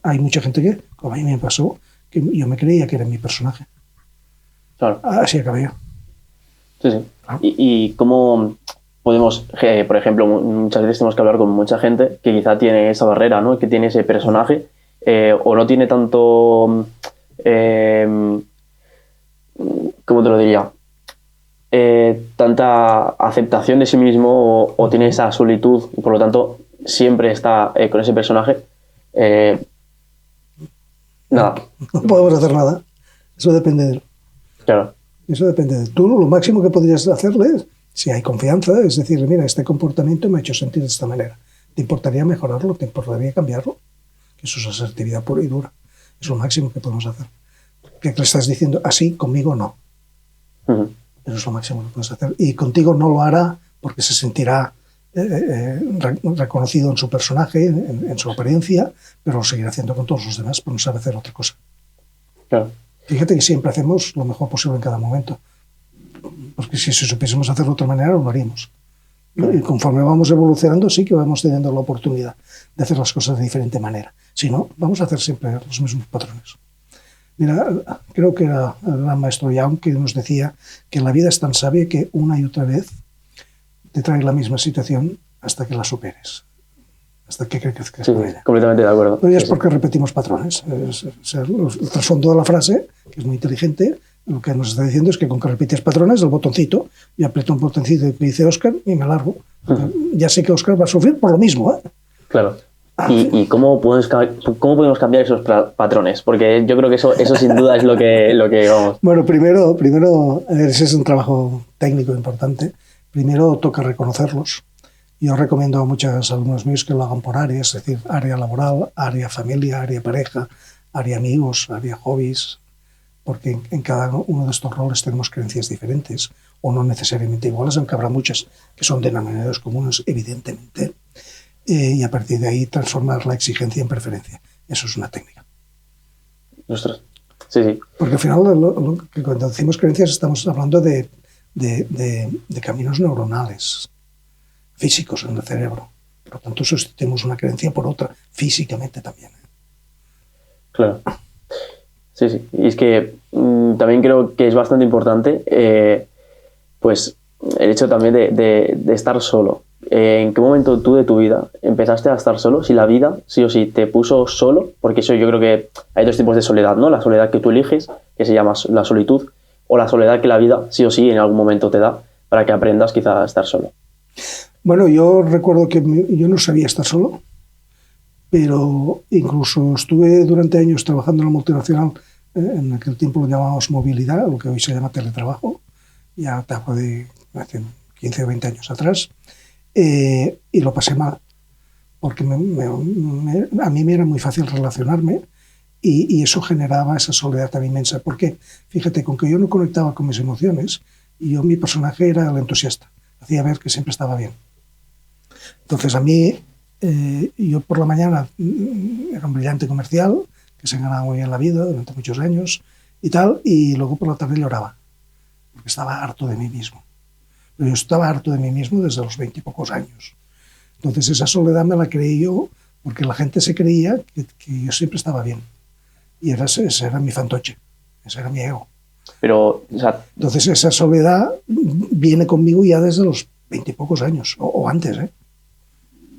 Hay mucha gente que, como a mí me pasó, que yo me creía que era mi personaje.
Claro.
Así acabé yo.
Sí, sí. Claro. ¿Y cómo podemos, por ejemplo, muchas veces tenemos que hablar con mucha gente que quizá tiene esa barrera, ¿no? Que tiene ese personaje o no tiene tanto... ¿cómo te lo diría? Tanta aceptación de sí mismo o tiene esa solitud y por lo tanto siempre está con ese personaje. Nada.
No podemos hacer nada. Eso depende de él.
Claro.
Eso depende de él. Tú lo máximo que podrías hacerle Si hay confianza, es decir, mira, este comportamiento me ha hecho sentir de esta manera. ¿Te importaría mejorarlo? ¿Te importaría cambiarlo? Eso es asertividad pura y dura. Es lo máximo que podemos hacer. Que le estás diciendo, así, conmigo no. Eso es lo máximo que puedes hacer. Y contigo no lo hará porque se sentirá reconocido en su personaje, en su apariencia, pero lo seguirá haciendo con todos los demás, porque no sabe hacer otra cosa.
Claro.
Fíjate que siempre hacemos lo mejor posible en cada momento. Porque si supiésemos hacerlo de otra manera, lo haríamos. Y conforme vamos evolucionando, sí que vamos teniendo la oportunidad de hacer las cosas de diferente manera. Si no, vamos a hacer siempre los mismos patrones. Mira, creo que era el gran maestro Young que nos decía que la vida es tan sabia que una y otra vez te trae la misma situación hasta que la superes, hasta que crees que
sí, completamente de acuerdo.
Pero ya es porque repetimos patrones. El trasfondo de la frase, que es muy inteligente, lo que nos está diciendo es que con que repites patrones, el botoncito, y aprieto un botoncito que dice Óscar y me largo. Ya sé que Óscar va a sufrir por lo mismo, ¿eh?
Claro. ¿Y cómo podemos cambiar esos patrones? Porque yo creo que eso sin duda es lo que vamos.
Bueno, primero, ese es un trabajo técnico importante. Primero toca reconocerlos. Yo recomiendo a muchos alumnos míos que lo hagan por áreas, es decir, área laboral, área familia, área pareja, área amigos, área hobbies, porque en cada uno de estos roles tenemos creencias diferentes o no necesariamente iguales, aunque habrá muchas que son denominadores comunes, evidentemente. Y a partir de ahí transformar la exigencia en preferencia. Eso es una técnica.
Ostras. Sí.
Porque al final, cuando decimos creencias, estamos hablando de caminos neuronales, físicos en el cerebro. Por lo tanto, sustituimos una creencia por otra, físicamente también.
Claro. Sí. Y es que también creo que es bastante importante pues el hecho también de estar solo. ¿En qué momento tú de tu vida empezaste a estar solo? Si la vida sí o sí te puso solo, porque eso yo creo que hay dos tipos de soledad, ¿no? La soledad que tú eliges, que se llama la solitud, o la soledad que la vida sí o sí en algún momento te da para que aprendas quizá a estar solo.
Bueno, yo recuerdo que yo no sabía estar solo, pero incluso estuve durante años trabajando en la multinacional, en aquel tiempo lo llamábamos movilidad, lo que hoy se llama teletrabajo, ya te hablo de hace 15 o 20 años atrás, y lo pasé mal, porque a mí me era muy fácil relacionarme y eso generaba esa soledad tan inmensa. ¿Por qué? Fíjate, con que yo no conectaba con mis emociones, mi personaje era el entusiasta, hacía ver que siempre estaba bien. Entonces a mí, yo por la mañana era un brillante comercial, que se ganaba muy bien la vida durante muchos años y tal, y luego por la tarde lloraba, porque estaba harto de mí mismo. Pero yo estaba harto de mí mismo desde los 20 y pocos años. Entonces esa soledad me la creí yo, porque la gente se creía que yo siempre estaba bien. Y ese era mi fantoche, ese era mi ego.
Pero,
entonces esa soledad viene conmigo ya desde los 20 y pocos años, o antes, ¿eh?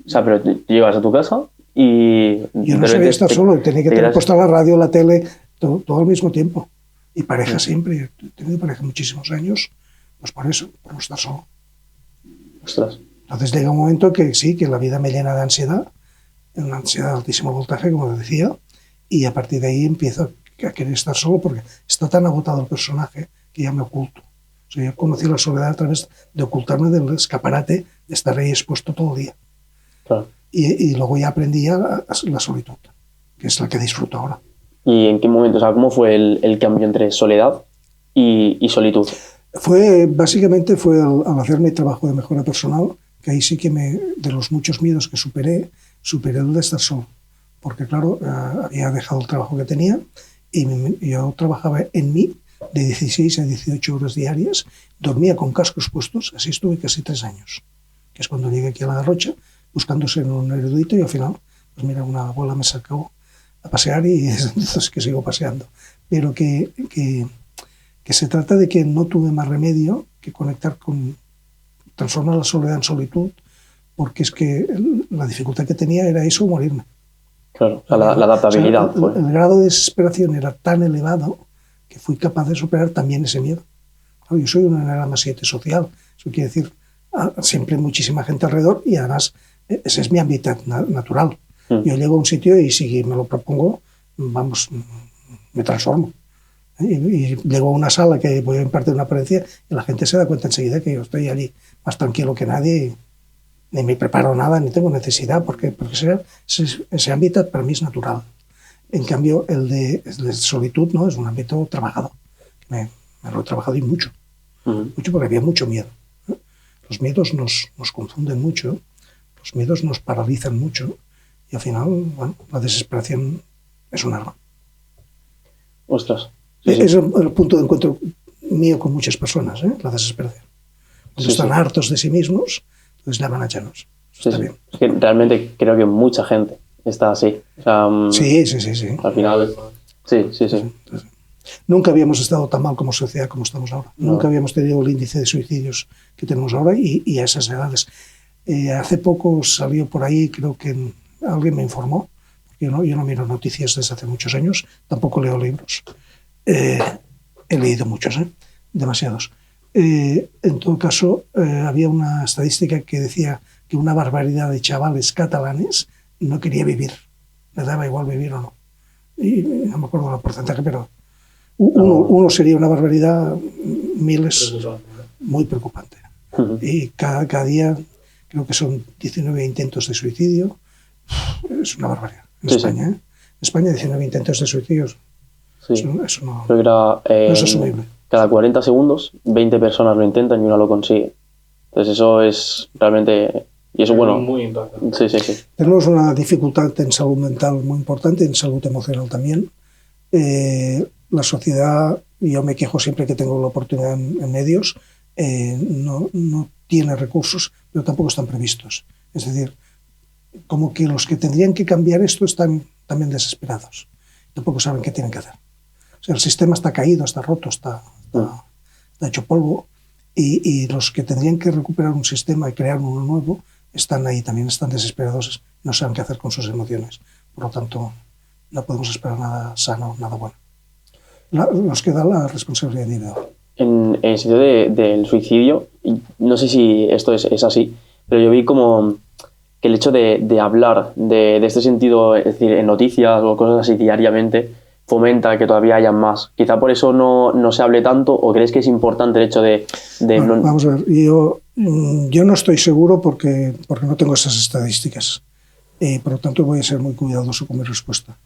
O sea, pero tú llegas a tu casa y...
Yo no sabía estar solo, tenía que tener puesta la radio, la tele, todo al mismo tiempo. Y pareja siempre, he tenido pareja muchísimos años, pues por eso, por no estar solo.
Ostras.
Entonces llega un momento que sí, que la vida me llena de ansiedad, una ansiedad de altísimo voltaje, como decía, y a partir de ahí empiezo a querer estar solo porque está tan agotado el personaje que ya me oculto. O sea, yo conocí la soledad a través de ocultarme del escaparate, de estar ahí expuesto todo el día.
Claro.
Y luego ya aprendí la solitud, que es la que disfruto ahora.
¿Y en qué momento, o sea, cómo fue el cambio entre soledad y solitud?
Básicamente fue al hacer mi trabajo de mejora personal, que ahí sí que de los muchos miedos que superé el de estar solo. Porque claro, había dejado el trabajo que tenía y yo trabajaba en mí de 16 a 18 horas diarias, dormía con cascos puestos, así estuve casi 3 años, que es cuando llegué aquí a La Garrocha, buscándose en un erudito y al final, pues mira, una abuela me sacó a pasear y desde entonces que sigo paseando. Pero que se trata de que no tuve más remedio que transformar la soledad en solitud, porque es que la dificultad que tenía era eso, morirme.
Claro, o sea, la adaptabilidad.
O sea, el grado de desesperación era tan elevado que fui capaz de superar también ese miedo. Yo soy un enneagrama 7 social, eso quiere decir siempre muchísima gente alrededor y además ese es mi hábitat natural. Yo llego a un sitio y si me lo propongo, vamos, me transformo. Y llego a una sala que voy a impartir una ponencia y la gente se da cuenta enseguida que yo estoy allí más tranquilo que nadie, ni me preparo nada, ni tengo necesidad, porque ese ámbito para mí es natural. En cambio, el de solitud, ¿no? Es un ámbito trabajado. Me lo he trabajado y mucho. Mucho porque había mucho miedo. Los miedos nos confunden mucho, los miedos nos paralizan mucho y al final, bueno, la desesperación es un arma.
Ostras.
Sí. Es el punto de encuentro mío con muchas personas, la desesperación. Cuando están hartos de sí mismos, entonces llaman a llanos. Está bien.
Es que realmente creo que mucha gente está así. O sea,
sí.
Al final, sí.
Nunca habíamos estado tan mal como sociedad como estamos ahora. No. Nunca habíamos tenido el índice de suicidios que tenemos ahora y a esas edades. Hace poco salió por ahí, creo que alguien me informó, yo no miro noticias desde hace muchos años, tampoco leo libros. He leído muchos, demasiados. En todo caso, había una estadística que decía que una barbaridad de chavales catalanes no quería vivir. Les daba igual vivir o no. Y no me acuerdo el porcentaje, pero uno sería una barbaridad, miles, muy preocupante. Y cada día creo que son 19 intentos de suicidio. Es una barbaridad. En España, En España 19 intentos de suicidio.
Sí.
Eso no,
creo que
no es asumible.
Cada 40 segundos, 20 personas lo intentan y una lo consigue. Entonces eso es realmente... Y eso, bueno...
Muy importante.
Sí.
Tenemos una dificultad en salud mental muy importante, en salud emocional también. La sociedad, y yo me quejo siempre que tengo la oportunidad en medios, no tiene recursos, pero tampoco están previstos. Es decir, como que los que tendrían que cambiar esto están también desesperados. Tampoco saben qué tienen que hacer. O sea, el sistema está caído, está roto, está hecho polvo, y los que tendrían que recuperar un sistema y crear uno nuevo están ahí, también están desesperados, no saben qué hacer con sus emociones. Por lo tanto, no podemos esperar nada sano, nada bueno. Nos queda la responsabilidad individual.
En el sentido del suicidio, no sé si esto es así, pero yo vi como que el hecho de hablar de este sentido, es decir, en noticias o cosas así diariamente, fomenta que todavía haya más. Quizá por eso no se hable tanto, ¿o crees que es importante el hecho de
bueno, vamos a ver, yo no estoy seguro porque no tengo esas estadísticas. Por lo tanto, voy a ser muy cuidadoso con mi respuesta.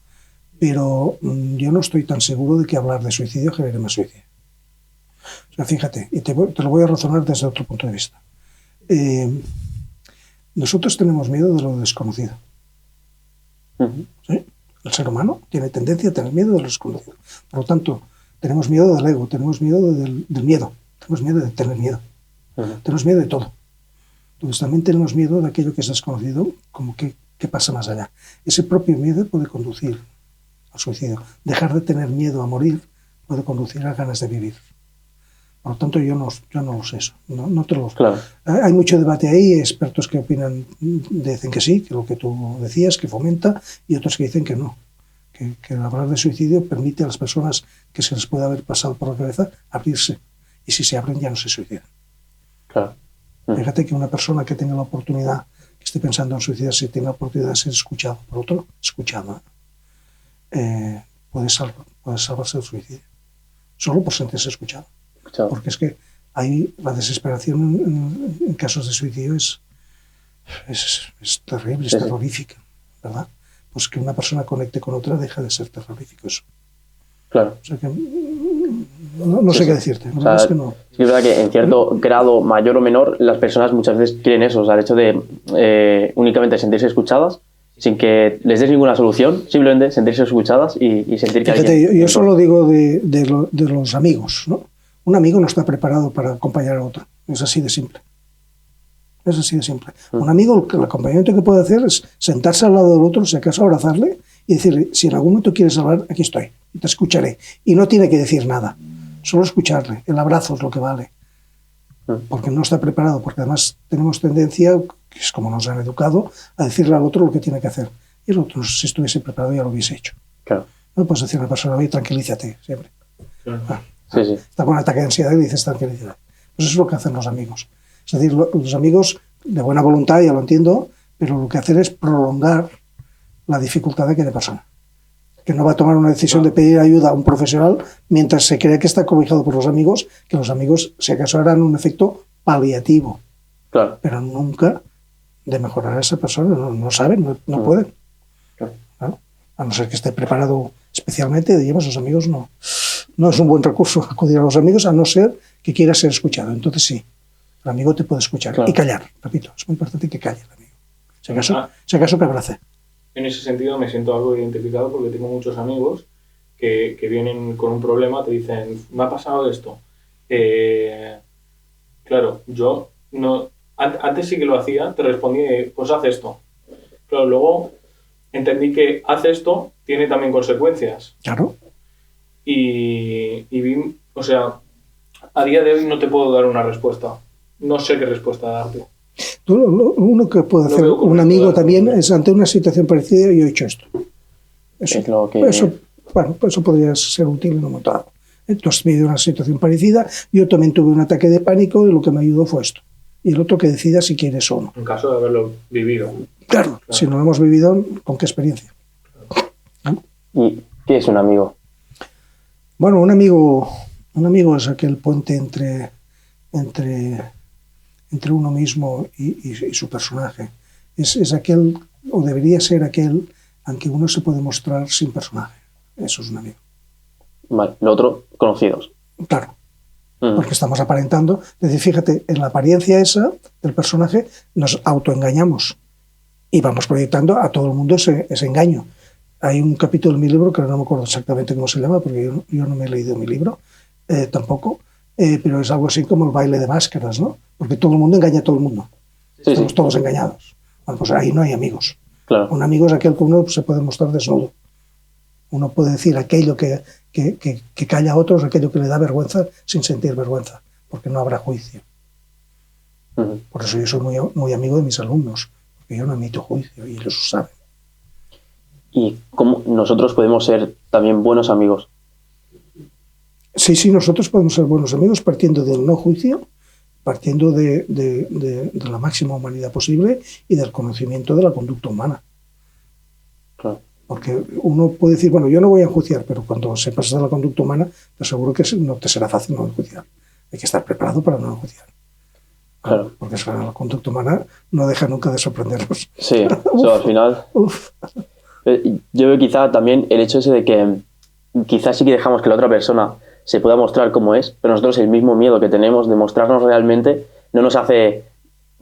Pero yo no estoy tan seguro de que hablar de suicidio genere más suicidio. O sea, fíjate, y te lo voy a razonar desde otro punto de vista. Nosotros tenemos miedo de lo desconocido. ¿Sí? El ser humano tiene tendencia a tener miedo de lo desconocido. Por lo tanto, tenemos miedo del ego, tenemos miedo del miedo, tenemos miedo de tener miedo. Tenemos miedo de todo. Entonces también tenemos miedo de aquello que es desconocido, como qué pasa más allá. Ese propio miedo puede conducir al suicidio. Dejar de tener miedo a morir puede conducir a ganas de vivir. Por lo tanto, yo no lo sé eso. No te lo...
Claro.
Hay mucho debate ahí, expertos que opinan, dicen que sí, que lo que tú decías, que fomenta, y otros que dicen que no. Que hablar de suicidio permite a las personas que se les puede haber pasado por la cabeza abrirse. Y si se abren, ya no se suicidan.
Claro.
Fíjate que una persona que tenga la oportunidad, que esté pensando en suicidarse, tiene la oportunidad de ser escuchado por otro, escuchado, puede salvarse del suicidio. Solo por sentirse escuchado. Porque es que ahí la desesperación en casos de suicidio es terrible, es terrorífica, ¿verdad? Pues que una persona conecte con otra deja de ser terrorífico eso.
Claro.
O sea que no sé qué decirte.
O sea,
es que no.
Es verdad que en cierto grado, mayor o menor, las personas muchas veces quieren eso, o sea, el hecho de únicamente sentirse escuchadas, sin que les des ninguna solución, simplemente sentirse escuchadas y sentir que
Fíjate, yo solo digo de los amigos, ¿no? Un amigo no está preparado para acompañar a otro. Es así de simple. Es así de simple. Un amigo, el acompañamiento que puede hacer es sentarse al lado del otro, si acaso abrazarle y decirle, si en algún momento quieres hablar, aquí estoy, y te escucharé. Y no tiene que decir nada, solo escucharle. El abrazo es lo que vale. Porque no está preparado, porque además tenemos tendencia, que es como nos han educado, a decirle al otro lo que tiene que hacer. Y el otro, si estuviese preparado, ya lo hubiese hecho.
Claro.
No puedes decir a una persona, oye, tranquilízate, siempre.
Claro.
Sí.
Está con un ataque de ansiedad y dices tranquilidad. Pues eso es lo que hacen los amigos. Es decir, los amigos de buena voluntad, ya lo entiendo, pero lo que hacen es prolongar la dificultad de aquella persona. Que no va a tomar una decisión de pedir ayuda a un profesional mientras se cree que está cobijado por los amigos, que los amigos, si acaso, harán un efecto paliativo.
Claro.
Pero nunca de mejorar a esa persona. No saben, no pueden.
Claro.
¿No? A no ser que esté preparado especialmente, digamos, los amigos no es un buen recurso acudir a los amigos, a no ser que quiera ser escuchado. Entonces sí, el amigo te puede escuchar y callar. Repito, es muy importante que calle el amigo. Si acaso que abrace.
En ese sentido me siento algo identificado porque tengo muchos amigos que vienen con un problema, te dicen, me ha pasado esto. Claro, yo no, antes sí que lo hacía, te respondí, pues haz esto. Claro, luego entendí que haz esto tiene también consecuencias.
Claro.
Y vi, o sea, a día de hoy no te puedo dar una respuesta. No sé qué respuesta darte.
Uno que puede hacer un amigo también es ante una situación parecida, yo he hecho esto. Eso podría ser útil en un momento dado. Tú has vivido una situación parecida, yo también tuve un ataque de pánico y lo que me ayudó fue esto. Y el otro que decida si quieres o no.
En caso de haberlo vivido.
Claro. Si no lo hemos vivido, ¿con qué experiencia?
¿No? ¿Y qué es un amigo?
Bueno, un amigo es aquel puente entre uno mismo y su personaje. Es aquel, o debería ser aquel, aunque uno se puede mostrar sin personaje. Eso es un amigo.
Vale, lo otro, conocidos.
Claro, porque estamos aparentando. Es decir, fíjate, en la apariencia esa del personaje nos autoengañamos y vamos proyectando a todo el mundo ese engaño. Hay un capítulo en mi libro, que no me acuerdo exactamente cómo se llama, porque yo no me he leído mi libro, tampoco, pero es algo así como el baile de máscaras, ¿no? Porque todo el mundo engaña a todo el mundo. Estamos todos engañados. Bueno, pues ahí no hay amigos.
Claro.
Un amigo es aquel que uno se puede mostrar desnudo. Uno puede decir aquello que calla a otros, aquello que le da vergüenza sin sentir vergüenza, porque no habrá juicio. Por eso yo soy muy, muy amigo de mis alumnos, porque yo no emito juicio y ellos lo saben.
¿Y cómo nosotros podemos ser también buenos amigos?
Sí, nosotros podemos ser buenos amigos partiendo del no juicio, partiendo de la máxima humanidad posible y del conocimiento de la conducta humana.
Claro.
Porque uno puede decir, bueno, yo no voy a enjuiciar, pero cuando sepas de la conducta humana, te aseguro que no te será fácil no enjuiciar. Hay que estar preparado para no enjuiciar.
Claro.
Porque la conducta humana no deja nunca de sorprendernos.
Sí, al final... Yo veo quizá también el hecho ese de que quizás sí que dejamos que la otra persona se pueda mostrar como es, pero nosotros el mismo miedo que tenemos de mostrarnos realmente no nos hace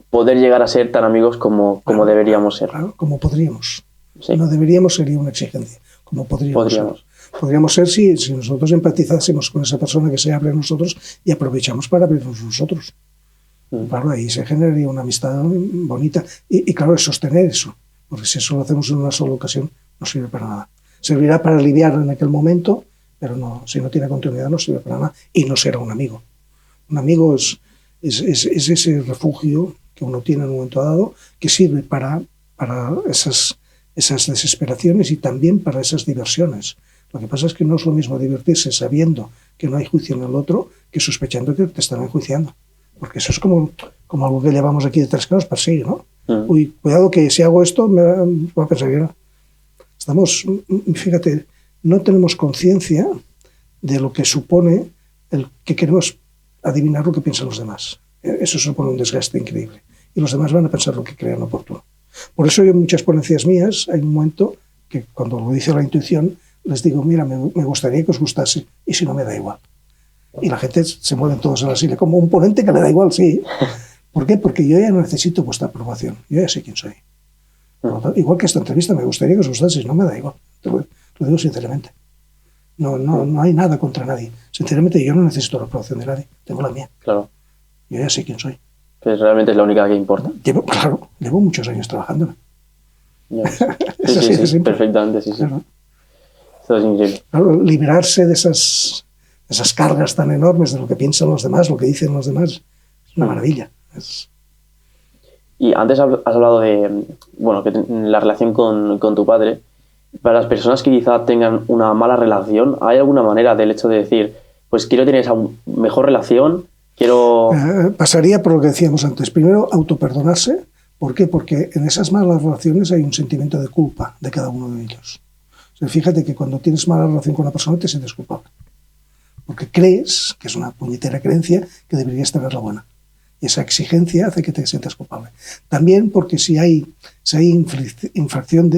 poder llegar a ser tan amigos como deberíamos ser.
Claro, como podríamos.
Sí.
No deberíamos, sería una exigencia. Como podríamos ser si nosotros empatizásemos con esa persona que se abre a nosotros y aprovechamos para abrirnos nosotros. Claro, ahí se generaría una amistad bonita. Y claro, es sostener eso. Porque si eso lo hacemos en una sola ocasión, no sirve para nada. Servirá para aliviar en aquel momento, pero no, si no tiene continuidad no sirve para nada y no será un amigo. Un amigo es ese refugio que uno tiene en un momento dado que sirve para esas desesperaciones y también para esas diversiones. Lo que pasa es que no es lo mismo divertirse sabiendo que no hay juicio en el otro que sospechando que te están enjuiciando. Porque eso es como algo que llevamos aquí detrás que nos persigue, ¿no? Uy, cuidado que si hago esto me va a perseguir. Fíjate, no tenemos conciencia de lo que supone el que queremos adivinar lo que piensan los demás. Eso supone un desgaste increíble. Y los demás van a pensar lo que crean oportuno. Por eso yo en muchas ponencias mías hay un momento que cuando lo dice la intuición les digo, mira, me gustaría que os gustase y si no me da igual. Y la gente se mueve todos en la silla como un ponente que le da igual, sí. ¿Por qué? Porque yo ya no necesito vuestra aprobación. Yo ya sé quién soy. Igual que esta entrevista, me gustaría que os gustase, no me da igual. Lo digo sinceramente. No hay nada contra nadie. Sinceramente, yo no necesito la aprobación de nadie. Tengo la mía.
Claro.
Yo ya sé quién soy.
Que realmente es la única que importa.
Llevo muchos años trabajando.
Sí, perfectamente, sí.
Claro.
Esto es increíble.
Claro, liberarse de esas cargas tan enormes de lo que piensan los demás, lo que dicen los demás, es una maravilla.
Y antes has hablado de la relación con tu padre. Para las personas que quizá tengan una mala relación, ¿hay alguna manera del hecho de decir, pues quiero tener esa mejor relación,
pasaría por lo que decíamos antes. Primero, autoperdonarse. ¿Por qué? Porque en esas malas relaciones hay un sentimiento de culpa de cada uno de ellos. Pero fíjate que cuando tienes mala relación con una persona te sientes culpable. Porque crees, que es una puñetera creencia, que deberías tenerla buena. Y esa exigencia hace que te sientas culpable. También porque si hay infracción,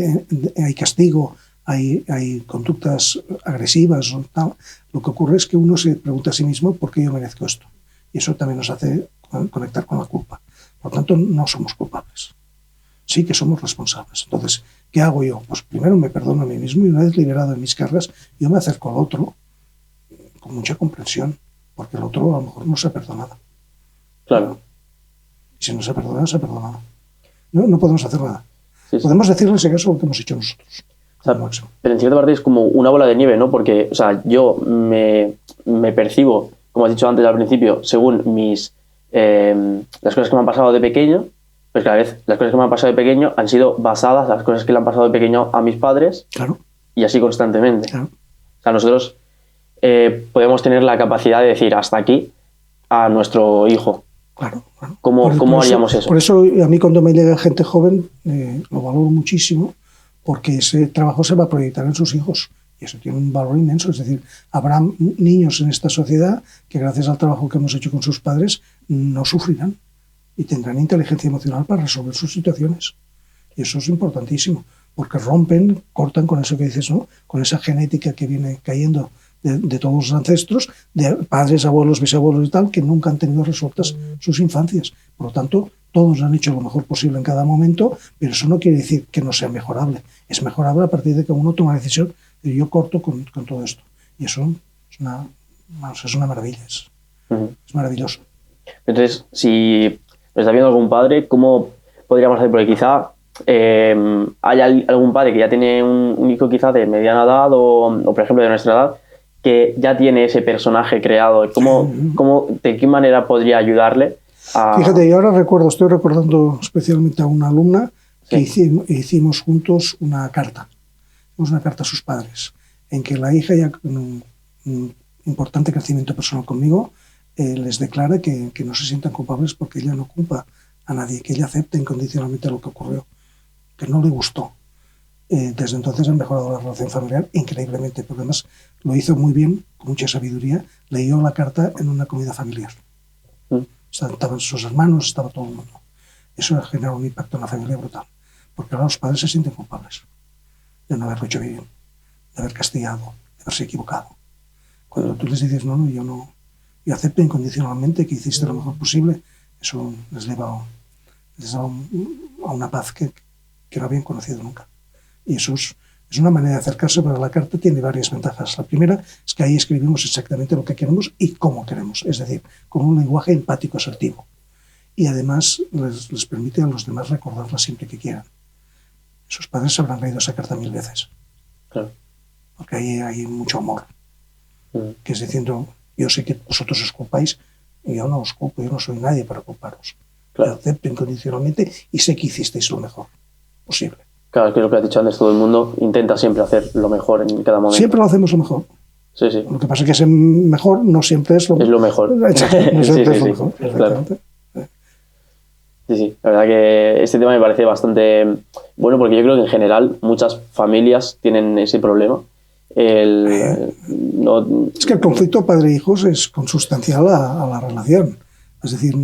hay castigo, hay conductas agresivas o tal, lo que ocurre es que uno se pregunta a sí mismo por qué yo merezco esto. Y eso también nos hace conectar con la culpa. Por lo tanto, no somos culpables. Sí que somos responsables. Entonces, ¿qué hago yo? Pues primero me perdono a mí mismo y una vez liberado de mis cargas, yo me acerco al otro con mucha comprensión, porque el otro a lo mejor no se ha perdonado.
Claro.
Y si no se ha perdonado, se ha perdonado. No podemos hacer nada.
Sí, sí.
Podemos decirle en ese caso lo que hemos hecho nosotros.
O sea, pero en cierta parte es como una bola de nieve, ¿no? Porque, o sea, yo me percibo, como has dicho antes al principio, según las cosas que me han pasado de pequeño, pues cada vez las cosas que me han pasado de pequeño han sido basadas en las cosas que le han pasado de pequeño a mis padres.
Claro.
Y así constantemente.
Claro.
O sea, nosotros podemos tener la capacidad de decir hasta aquí a nuestro hijo.
Claro, claro.
¿Cómo haríamos eso?
Por eso a mí cuando me llega gente joven lo valoro muchísimo, porque ese trabajo se va a proyectar en sus hijos y eso tiene un valor inmenso. Es decir, habrá niños en esta sociedad que gracias al trabajo que hemos hecho con sus padres no sufrirán y tendrán inteligencia emocional para resolver sus situaciones. Y eso es importantísimo, porque cortan con eso que dices, ¿no? Con esa genética que viene cayendo de todos los ancestros, de padres, abuelos, bisabuelos y tal, que nunca han tenido resueltas sus infancias. Por lo tanto, todos han hecho lo mejor posible en cada momento, pero eso no quiere decir que no sea mejorable. Es mejorable a partir de que uno toma la decisión de yo corto con todo esto. Y eso es una maravilla, es maravilloso.
Entonces, si nos está viendo algún padre, ¿cómo podríamos hacer? Porque quizá hay algún padre que ya tiene un hijo quizá de mediana edad o, por ejemplo, de nuestra edad, que ya tiene ese personaje creado. ¿De qué manera podría ayudarle a...?
Fíjate, yo ahora estoy recordando especialmente a una alumna que hicimos juntos una carta. Hicimos una carta a sus padres, en que la hija, ya con un importante crecimiento personal conmigo, les declara que no se sientan culpables porque ella no culpa a nadie, que ella acepta incondicionalmente lo que ocurrió, que no le gustó. Desde entonces han mejorado la relación familiar increíblemente, porque además lo hizo muy bien, con mucha sabiduría. Leyó la carta en una comida familiar. Estaban sus hermanos, estaba todo el mundo. Eso genera un impacto en la familia brutal, porque ahora los padres se sienten culpables de no haberlo hecho bien, de haber castigado, de haberse equivocado. Cuando tú les dices, no, yo acepto incondicionalmente que hiciste lo mejor posible, eso les lleva a una paz que no habían conocido nunca. Y eso es una manera de acercarse, pero la carta tiene varias ventajas. La primera es que ahí escribimos exactamente lo que queremos y cómo queremos, es decir, con un lenguaje empático asertivo. Y además les permite a los demás recordarla siempre que quieran. Sus padres habrán leído esa carta 1000 veces.
Claro.
Porque ahí hay mucho amor. Que es diciendo, yo sé que vosotros os culpáis, y yo no os culpo, yo no soy nadie para culparos. Claro. Yo acepto incondicionalmente y sé que hicisteis lo mejor posible.
Claro, es que lo que has dicho antes, todo el mundo intenta siempre hacer lo mejor en cada momento.
Siempre lo hacemos lo mejor.
Sí, sí.
Lo que pasa es que ese mejor no siempre es lo
mejor.
Exacto, no siempre es lo mejor.
Claro. Sí, la verdad que este tema me parece bastante bueno, porque yo creo que en general muchas familias tienen ese problema. Es
que el conflicto padre-hijos es consustancial a la relación. Es decir,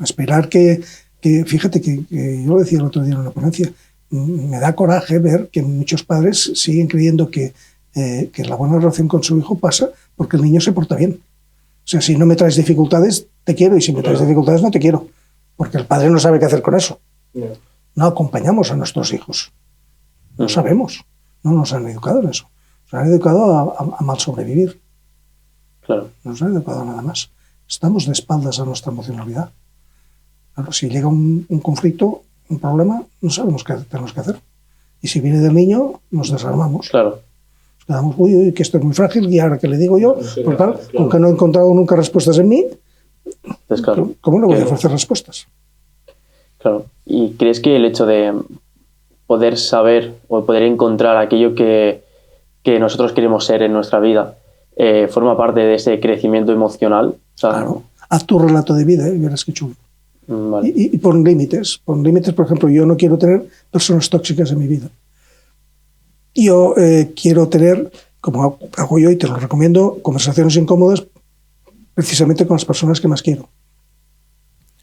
esperar que fíjate que yo lo decía el otro día en una ponencia, me da coraje ver que muchos padres siguen creyendo que la buena relación con su hijo pasa porque el niño se porta bien. O sea, si no me traes dificultades, te quiero, y si me traes dificultades, no te quiero. Porque el padre no sabe qué hacer con eso. No acompañamos a nuestros hijos. No sabemos. No nos han educado en eso. Nos han educado a mal sobrevivir.
Claro.
No nos han educado a nada más. Estamos de espaldas a nuestra emocionalidad. Claro, si llega un conflicto, un problema, no sabemos qué tenemos que hacer. Y si viene del niño, nos desarmamos.
Claro.
Nos quedamos, uy, que esto es muy frágil, y ahora que le digo yo, por tal, con que no he encontrado nunca respuestas en mí,
entonces, claro,
¿cómo no voy a ofrecer respuestas?
Claro. ¿Y crees que el hecho de poder saber o poder encontrar aquello que nosotros queremos ser en nuestra vida forma parte de ese crecimiento emocional? O sea,
claro. Haz tu relato de vida y verás qué chulo.
Vale.
Y pon límites. Pon límites, por ejemplo, yo no quiero tener personas tóxicas en mi vida. yo quiero tener, como hago yo y te lo recomiendo, conversaciones incómodas precisamente con las personas que más quiero.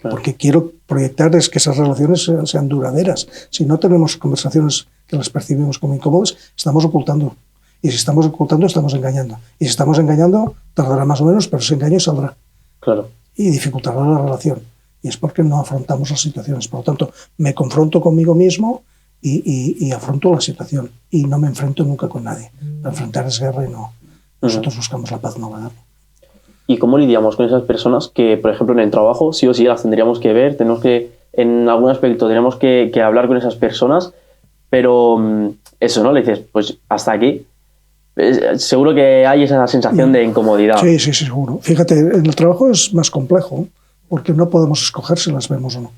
Claro. Porque quiero proyectar es que esas relaciones sean duraderas. Si no tenemos conversaciones que las percibimos como incómodas, estamos ocultando. Y si estamos ocultando, estamos engañando. Y si estamos engañando, tardará más o menos, pero ese engaño saldrá.
Claro.
Y dificultará la relación. Y es porque no afrontamos las situaciones. Por lo tanto, me confronto conmigo mismo y afronto la situación. Y no me enfrento nunca con nadie. Enfrentar es guerra y no. Nosotros buscamos la paz, no la guerra.
¿Y cómo lidiamos con esas personas que, por ejemplo, en el trabajo sí o sí las tendríamos que ver, tenemos que, en algún aspecto, tenemos que hablar con esas personas, pero eso, ¿no? Le dices, pues hasta aquí. Seguro que hay esa sensación de incomodidad.
Sí, seguro. Fíjate, en el trabajo es más complejo porque no podemos escoger si las vemos o no.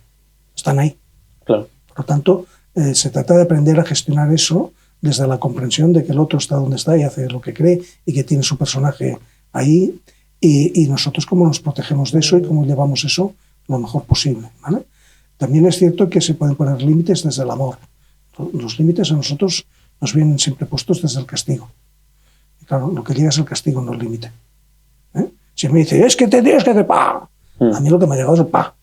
Están ahí.
Claro.
Por lo tanto, se trata de aprender a gestionar eso desde la comprensión de que el otro está donde está y hace lo que cree y que tiene su personaje ahí. Y nosotros cómo nos protegemos de eso y cómo llevamos eso lo mejor posible, ¿vale? También es cierto que se pueden poner límites desde el amor. Los límites a nosotros nos vienen siempre puestos desde el castigo. Y claro, lo que llega es el castigo, no el límite. Si me dice, es que te tienes que hacer pa, a mí lo que me ha llegado es el pa.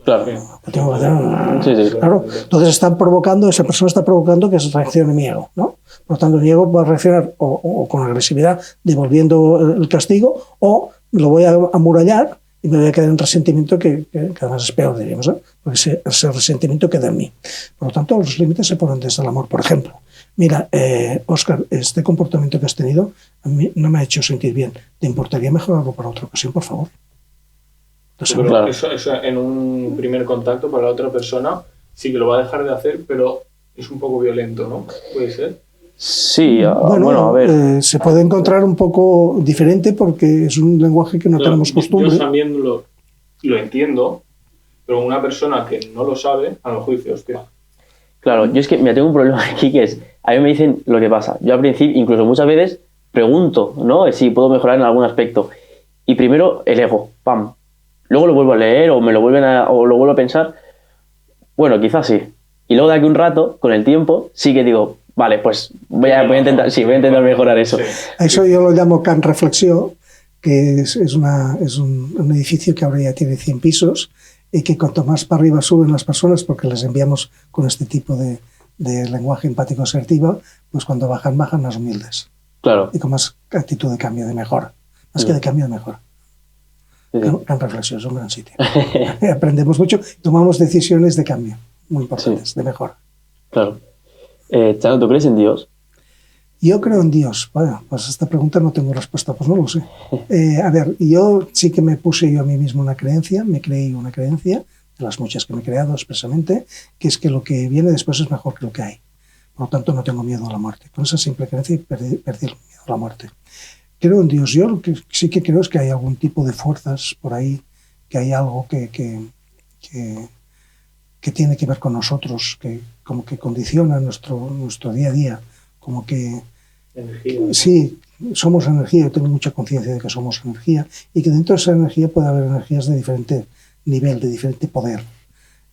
Claro.
Tengo que hacer...
Sí.
Claro. Entonces esa persona está provocando que se reaccione mi ego, ¿no? Por lo tanto, mi ego va a reaccionar o con agresividad devolviendo el castigo, o lo voy a amurallar y me voy a quedar en resentimiento que además es peor, diríamos, ¿eh? Porque ese resentimiento queda en mí. Por lo tanto, los límites se ponen desde el amor. Por ejemplo, mira, Óscar, este comportamiento que has tenido a mí no me ha hecho sentir bien. ¿Te importaría mejorarlo para otra ocasión, por favor?
Pero claro. Eso en un primer contacto para la otra persona sí que lo va a dejar de hacer, pero es un poco violento, ¿no? ¿Puede ser?
Sí, bueno, a ver.
Se puede encontrar un poco diferente porque es un lenguaje que no tenemos costumbre.
Yo también lo entiendo, pero una persona que no lo sabe, a lo mejor dice, hostia.
Claro, yo es que tengo un problema aquí que es, a mí me dicen lo que pasa. Yo al principio, incluso muchas veces, pregunto, ¿no? Si puedo mejorar en algún aspecto. Y primero el ego, ¡pam! Luego lo vuelvo a leer o lo vuelvo a pensar. Bueno, quizás sí. Y luego de aquí un rato, con el tiempo, sí que digo, vale, pues voy a intentar mejorar eso. Sí.
A eso yo lo llamo Can Reflexión, que es un edificio que ahora ya tiene 100 pisos y que cuanto más para arriba suben las personas, porque les enviamos con este tipo de lenguaje empático asertivo, pues cuando bajan más humildes.
Claro.
Y con más actitud de cambio, de mejora. Más que de cambio, de mejora. Can Reflexión es un gran sitio. Aprendemos mucho, tomamos decisiones de cambio muy importantes, de mejora.
Claro. Chano, ¿tú crees en Dios?
Yo creo en Dios. Bueno, pues esta pregunta no tengo respuesta, pues no lo sé. A ver, yo sí que me puse yo a mí mismo una creencia, me creí una creencia, de las muchas que me he creado expresamente, que es que lo que viene después es mejor que lo que hay. Por lo tanto, no tengo miedo a la muerte. Con esa simple creencia perdí el miedo a la muerte. Creo en Dios. Yo lo que sí que creo es que hay algún tipo de fuerzas por ahí, que hay algo que tiene que ver con nosotros, que como que condiciona nuestro día a día, como que...
Energía.
Sí, somos energía, yo tengo mucha conciencia de que somos energía y que dentro de esa energía puede haber energías de diferente nivel, de diferente poder.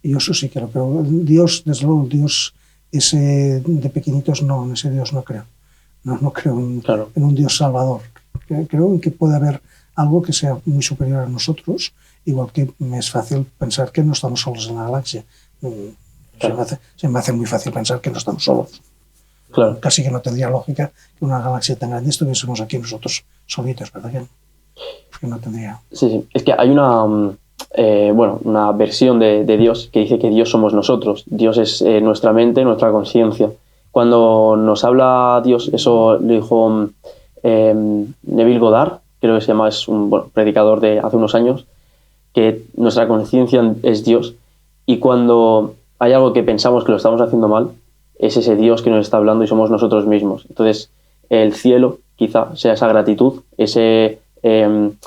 Y yo eso sí que lo creo. Dios, desde luego, Dios ese de pequeñitos no, en ese Dios no creo. No creo en un Dios salvador. Creo en que puede haber algo que sea muy superior a nosotros, igual que me es fácil pensar que no estamos solos en la galaxia. Claro. Se me hace muy fácil pensar que no estamos solos.
Claro.
Casi que no tendría lógica que una galaxia tan grande estuviésemos aquí nosotros solitos, ¿verdad? Que no tendría.
Sí. Es que hay una versión de Dios que dice que Dios somos nosotros. Dios es nuestra mente, nuestra conciencia. Cuando nos habla Dios, eso lo dijo Neville Goddard, creo que se llama, es un predicador de hace unos años, que nuestra conciencia es Dios. Y cuando hay algo que pensamos que lo estamos haciendo mal, es ese Dios que nos está hablando y somos nosotros mismos. Entonces, el cielo quizá sea esa gratitud, ese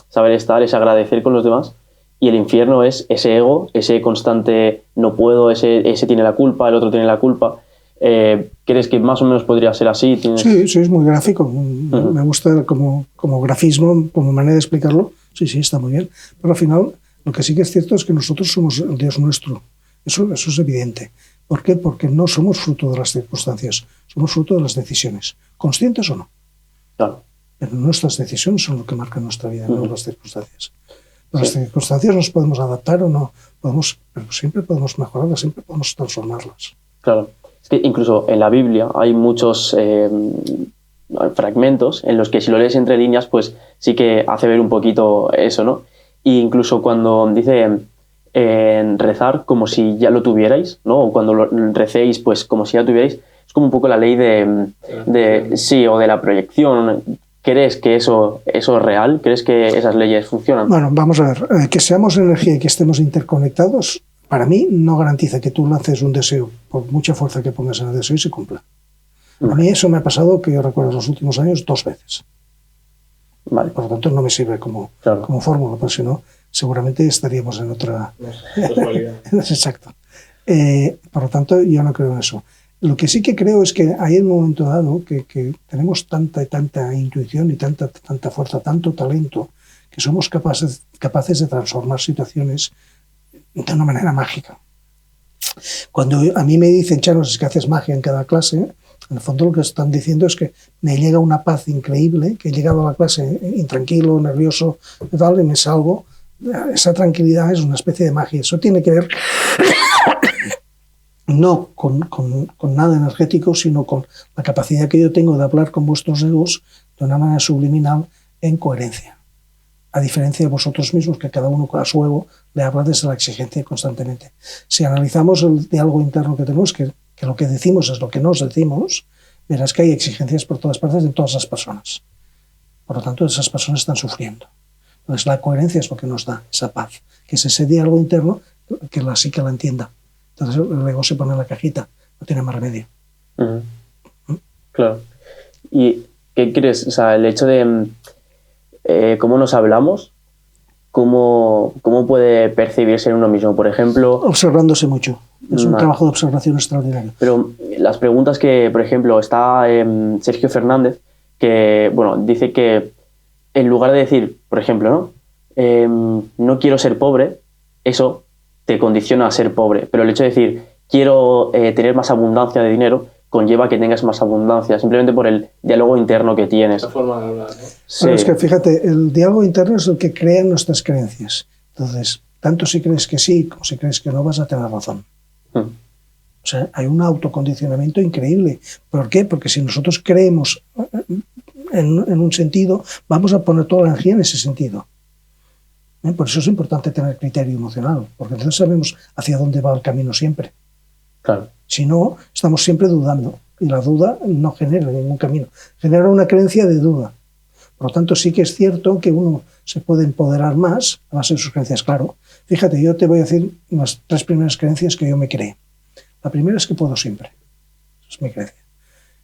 saber estar, ese agradecer con los demás, y el infierno es ese ego, ese constante no puedo, ese tiene la culpa, el otro tiene la culpa. ¿Crees que más o menos podría ser así?
Sí, es muy gráfico. Me gusta como grafismo, como manera de explicarlo. Sí, está muy bien. Pero al final, lo que sí que es cierto es que nosotros somos el Dios nuestro. Eso es evidente. ¿Por qué? Porque no somos fruto de las circunstancias, somos fruto de las decisiones, conscientes o no.
Claro.
Pero nuestras decisiones son lo que marcan nuestra vida, no las circunstancias. Las circunstancias nos podemos adaptar o no, pero siempre podemos mejorarlas, siempre podemos transformarlas.
Claro. Es que incluso en la Biblia hay muchos fragmentos en los que si lo lees entre líneas, pues sí que hace ver un poquito eso, ¿no? E incluso cuando dice rezar como si ya lo tuvierais, ¿no? O cuando recéis, pues como si ya tuvierais, es como un poco la ley sí, o de la proyección. ¿Crees que eso es real? ¿Crees que esas leyes funcionan?
Bueno, vamos a ver. Que seamos energía y que estemos interconectados, para mí no garantiza que tú lances un deseo, por mucha fuerza que pongas en el deseo, y se cumpla. A mí eso me ha pasado, que yo recuerdo en los últimos años, 2 veces.
Vale.
Por lo tanto, no me sirve como fórmula, porque si no, seguramente estaríamos en otra... Exacto. Por lo tanto, yo no creo en eso. Lo que sí que creo es que hay un momento dado que tenemos tanta intuición y tanta fuerza, tanto talento, que somos capaces de transformar situaciones de una manera mágica. Cuando a mí me dicen, Chano, es que haces magia en cada clase, en el fondo lo que están diciendo es que me llega una paz increíble, que he llegado a la clase intranquilo, nervioso, y me salgo. Esa tranquilidad es una especie de magia. Eso tiene que ver no con nada energético, sino con la capacidad que yo tengo de hablar con vuestros egos de una manera subliminal en coherencia. A diferencia de vosotros mismos, que cada uno a su ego le habla desde la exigencia constantemente. Si analizamos el diálogo interno que tenemos, que lo que decimos es lo que nos decimos, verás que hay exigencias por todas partes de todas las personas. Por lo tanto, esas personas están sufriendo. Entonces, la coherencia es lo que nos da esa paz, que es ese diálogo interno que la psique la entienda. Entonces, el ego se pone en la cajita, no tiene más remedio.
Claro. ¿Y qué crees? O sea, el hecho de cómo nos hablamos, cómo puede percibirse en uno mismo, por ejemplo...
Observándose mucho. Es un trabajo de observación extraordinario.
Pero las preguntas que, por ejemplo, está Sergio Fernández, que, bueno, dice que en lugar de decir, por ejemplo, no quiero ser pobre, eso te condiciona a ser pobre. Pero el hecho de decir, quiero tener más abundancia de dinero, conlleva que tengas más abundancia, simplemente por el diálogo interno que tienes.
Esa forma de hablar, ¿no?
Sí.
Pero es que fíjate, el diálogo interno es el que crea nuestras creencias. Entonces, tanto si crees que sí como si crees que no, vas a tener razón. O sea, hay un autocondicionamiento increíble. ¿Por qué? Porque si nosotros creemos en un sentido, vamos a poner toda la energía en ese sentido. Por eso es importante tener criterio emocional, porque entonces sabemos hacia dónde va el camino siempre.
Claro.
Si no, estamos siempre dudando, y la duda no genera ningún camino, genera una creencia de duda. Por lo tanto, sí que es cierto que uno se puede empoderar más a base de sus creencias. Claro, fíjate, yo te voy a decir las 3 primeras creencias que yo me creé. La primera es que puedo siempre. Esa es mi creencia.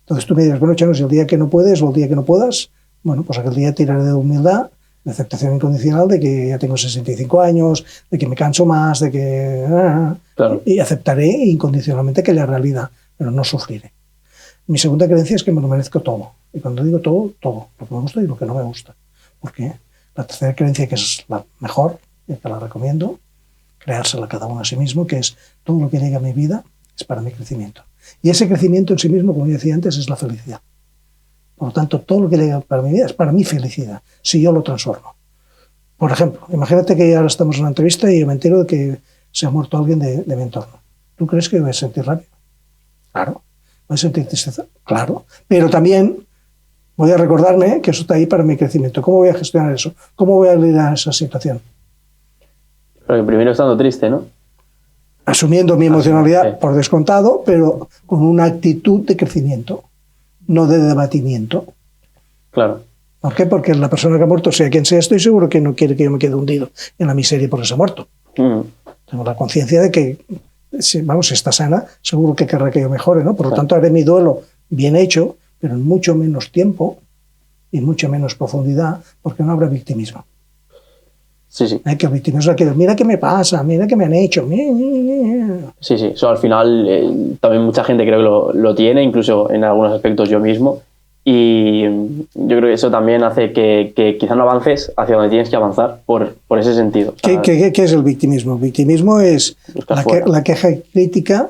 Entonces tú me dirás, bueno, Chano, si el día que no puedes o el día que no puedas, bueno, pues aquel día tiraré de humildad, de aceptación incondicional de que ya tengo 65 años, de que me canso más, de que...
Claro.
Y aceptaré incondicionalmente aquella realidad, pero no sufriré. Mi segunda creencia es que me lo merezco todo. Y cuando digo todo, todo. Lo que me gusta y lo que no me gusta. ¿Por qué? La tercera creencia, que es la mejor, y que la recomiendo, creársela cada uno a sí mismo, que es todo lo que llega a mi vida es para mi crecimiento. Y ese crecimiento en sí mismo, como yo decía antes, es la felicidad. Por lo tanto, todo lo que llega para mi vida es para mi felicidad, si yo lo transformo. Por ejemplo, imagínate que ahora estamos en una entrevista y yo me entero de que se ha muerto alguien de mi entorno. ¿Tú crees que voy a sentir rabia? Claro. ¿Voy a sentir tristeza? Claro. Pero también voy a recordarme que eso está ahí para mi crecimiento. ¿Cómo voy a gestionar eso? ¿Cómo voy a lidiar esa situación?
Porque primero estando triste, ¿no?
Asumiendo mi emocionalidad por descontado, pero con una actitud de crecimiento, no de debatimiento.
Claro.
¿Por qué? Porque la persona que ha muerto, sea quien sea, estoy seguro que no quiere que yo me quede hundido en la miseria porque se ha muerto. Tengo la conciencia de que, si está sana, seguro que querrá que yo mejore, ¿no? Por lo tanto, haré mi duelo bien hecho, pero en mucho menos tiempo y mucho menos profundidad, porque no habrá victimismo.
Sí, sí.
Que el victimismo es que mira qué me pasa, mira qué me han hecho.
Sí, sí. Eso al final también mucha gente creo que lo tiene, incluso en algunos aspectos yo mismo. Y yo creo que eso también hace que quizá no avances hacia donde tienes que avanzar por ese sentido.
¿Qué es el victimismo? El victimismo es la queja y crítica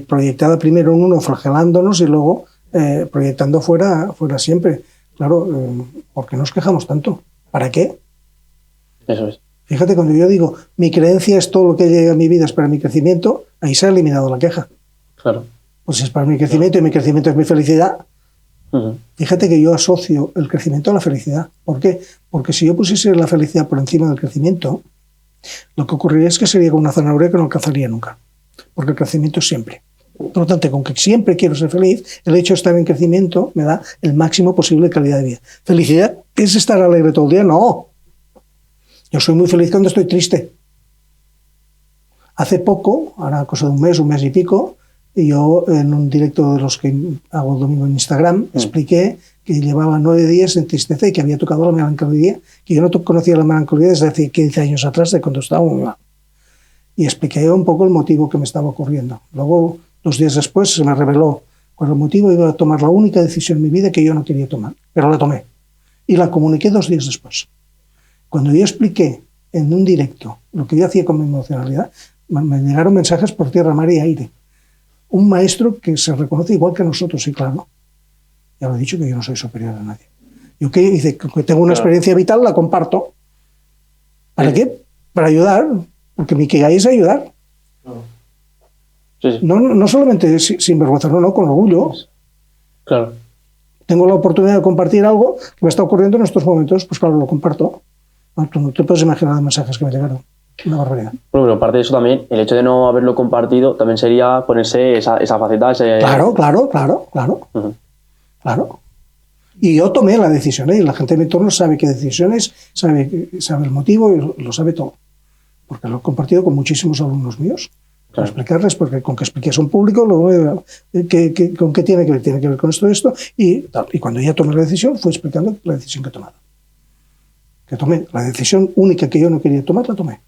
proyectada primero en uno, flagelándonos y luego proyectando fuera siempre. Claro, ¿por qué nos quejamos tanto? ¿Para qué?
Eso es.
Fíjate, cuando yo digo, mi creencia es todo lo que llega a mi vida es para mi crecimiento, ahí se ha eliminado la queja.
Claro.
Pues si es para mi crecimiento y mi crecimiento es mi felicidad, fíjate que yo asocio el crecimiento a la felicidad. ¿Por qué? Porque si yo pusiese la felicidad por encima del crecimiento, lo que ocurriría es que sería como una zanahoria que no alcanzaría nunca. Porque el crecimiento es siempre. Por lo tanto, con que siempre quiero ser feliz, el hecho de estar en crecimiento me da el máximo posible de calidad de vida. ¿Felicidad es estar alegre todo el día? No. Yo soy muy feliz cuando estoy triste. Hace poco, ahora cosa de un mes y pico, yo en un directo de los que hago el domingo en Instagram, expliqué que llevaba 9 días en tristeza y que había tocado la melancolía, que yo no conocía la melancolía desde hace 15 años atrás, de cuando estaba muy mal. Y expliqué un poco el motivo que me estaba ocurriendo. Luego, 2 días después, se me reveló cuál el motivo. Iba a tomar la única decisión en mi vida que yo no quería tomar, pero la tomé. Y la comuniqué 2 días después. Cuando yo expliqué en un directo lo que yo hacía con mi emocionalidad, me llegaron mensajes por tierra, mar y aire. Un maestro que se reconoce igual que nosotros, y claro, ya lo he dicho que yo no soy superior a nadie. Yo que dice que tengo una experiencia vital, la comparto. ¿Para qué? Para ayudar, porque mi Ikigai es ayudar.
Sí.
No solamente sin vergüenza, no, con orgullo.
Claro.
Tengo la oportunidad de compartir algo que me está ocurriendo en estos momentos, pues claro, lo comparto. Tú no te puedes imaginar los mensajes que me llegaron. Una barbaridad.
Bueno, pero aparte de eso también, el hecho de no haberlo compartido también sería ponerse esa faceta, ese...
Claro. Claro. Y yo tomé la decisión, y la gente de mi entorno sabe qué decisiones, sabe el motivo y lo sabe todo. Porque lo he compartido con muchísimos alumnos míos. Claro. Para explicarles, porque con que expliques a un público, luego, con qué tiene que ver con esto, y cuando ya tomé la decisión, fui explicando la decisión que he tomado. Que tomé la decisión única que yo no quería tomar, la tomé.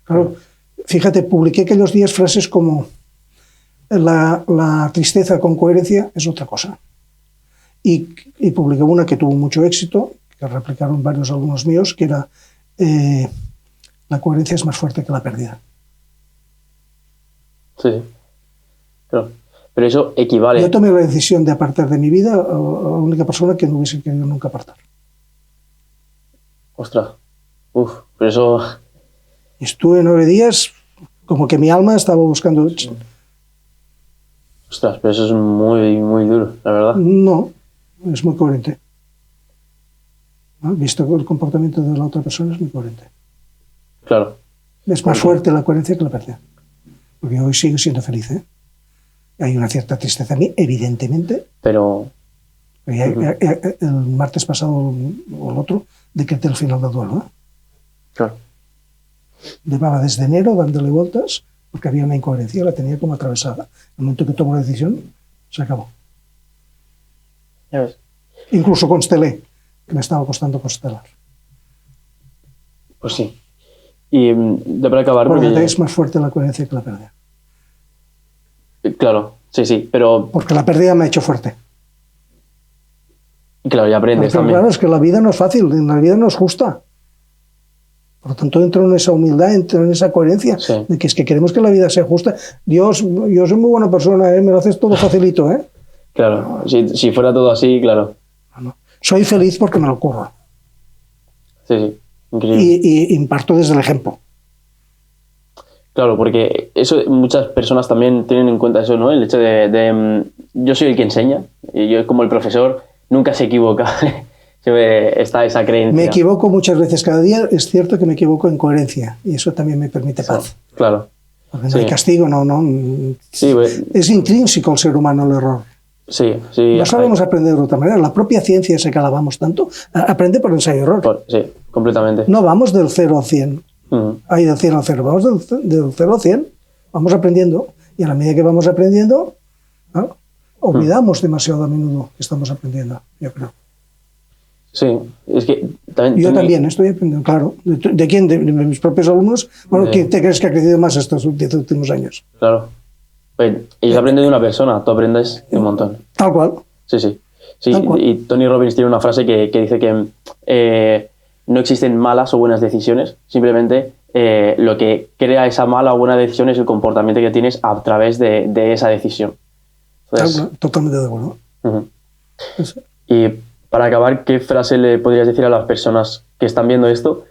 Claro, fíjate, publiqué aquellos días frases como la tristeza con coherencia es otra cosa. Y publiqué una que tuvo mucho éxito, que replicaron varios alumnos míos, que era la coherencia es más fuerte que la pérdida.
Sí. Pero eso equivale...
Yo tomé la decisión de apartar de mi vida a la única persona que no hubiese querido nunca apartar.
Ostras. Pero eso...
Estuve 9 días como que mi alma estaba buscando...
Ostras, pero eso es muy, muy duro, la verdad.
No, es muy coherente. ¿No? Visto el comportamiento de la otra persona, es muy coherente.
Claro.
Es más fuerte la coherencia que la pérdida. Porque hoy sigo siendo feliz, ¿eh? Hay una cierta tristeza en mí, evidentemente.
Pero...
El martes pasado o el otro decreté el final del duelo, ¿eh?
Claro.
Llevaba desde enero dándole vueltas porque había una incoherencia, la tenía como atravesada. El momento que tomo la decisión, se acabó.
Ya ves.
Incluso constelé, que me estaba costando constelar.
Pues sí. Y ya para acabar...
Porque es más fuerte la coherencia que la pérdida.
Claro, sí, pero...
Porque la pérdida me ha hecho fuerte.
Claro, ya aprendes también.
Claro, es que la vida no es fácil, la vida no es justa. Por lo tanto, entro en esa humildad, entro en esa coherencia, sí. De que es que queremos que la vida sea justa. Dios, yo soy muy buena persona, me lo haces todo facilito, ¿eh?
Claro, si fuera todo así, claro.
No. Soy feliz porque me lo ocurro.
Sí, increíble.
Y imparto desde el ejemplo.
Claro, porque eso muchas personas también tienen en cuenta eso, ¿no? El hecho de yo soy el que enseña, y yo como el profesor nunca se equivoca. Está esa creencia.
Me equivoco muchas veces cada día, es cierto que me equivoco en coherencia y eso también me permite paz.
Claro.
Porque no hay castigo, no.
Sí,
es intrínseco al ser humano el error.
Sí.
No sabemos aprender de otra manera. La propia ciencia, esa que alabamos tanto, aprende por ensayo-error.
Sí, completamente.
No vamos del 0 al 100. Hay del 100 al 0. Vamos del 0 al 100. Vamos aprendiendo. Y a la medida que vamos aprendiendo, ¿no? Olvidamos demasiado a menudo que estamos aprendiendo, yo creo.
Sí, es que también...
Yo también estoy aprendiendo, claro. ¿De quién? De mis propios alumnos. Bueno, ¿quién te crees que ha crecido más estos 10 últimos años?
Claro. Pues ellos aprenden de una persona, tú aprendes de un montón.
Tal cual.
Sí. Y Tony Robbins tiene una frase que dice que no existen malas o buenas decisiones, simplemente lo que crea esa mala o buena decisión es el comportamiento que tienes a través de esa decisión. Entonces,
totalmente de acuerdo.
Uh-huh. Y para acabar, ¿qué frase le podrías decir a las personas que están viendo esto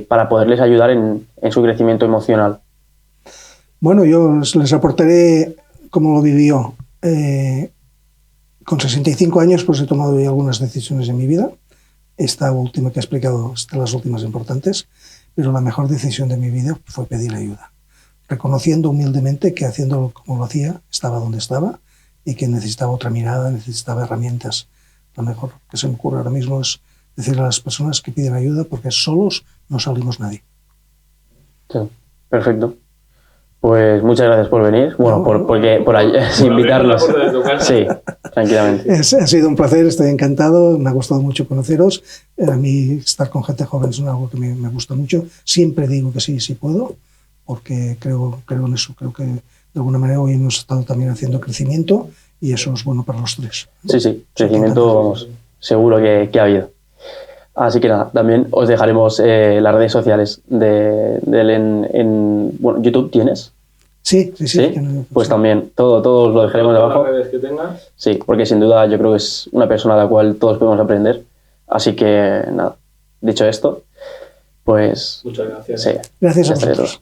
para poderles ayudar en su crecimiento emocional?
Bueno, yo les aportaré cómo lo vivió. Con 65 años pues he tomado ya algunas decisiones en mi vida. Esta última que he explicado es de las últimas importantes, pero la mejor decisión de mi vida fue pedir ayuda, reconociendo humildemente que haciéndolo como lo hacía estaba donde estaba y que necesitaba otra mirada, necesitaba herramientas. Lo mejor que se me ocurre ahora mismo es decirle a las personas que piden ayuda, porque solos no salimos nadie.
Sí, perfecto. Pues muchas gracias por venir. Bueno, por invitarnos. Sí, tranquilamente.
Ha sido un placer, estoy encantado, me ha gustado mucho conoceros. A mí estar con gente joven es algo que me gusta mucho. Siempre digo que sí puedo, porque creo en eso. Creo que de alguna manera hoy hemos estado también haciendo crecimiento y eso es bueno para los tres.
Sí, crecimiento seguro que ha habido. Así que nada, también os dejaremos las redes sociales de él en YouTube. ¿Tienes?
Sí.
Pues también, todos lo dejaremos debajo.
Las redes que tengas.
Sí, porque sin duda yo creo que es una persona de la cual todos podemos aprender. Así que nada, dicho esto, pues...
Muchas gracias.
Sí. Gracias a vosotros.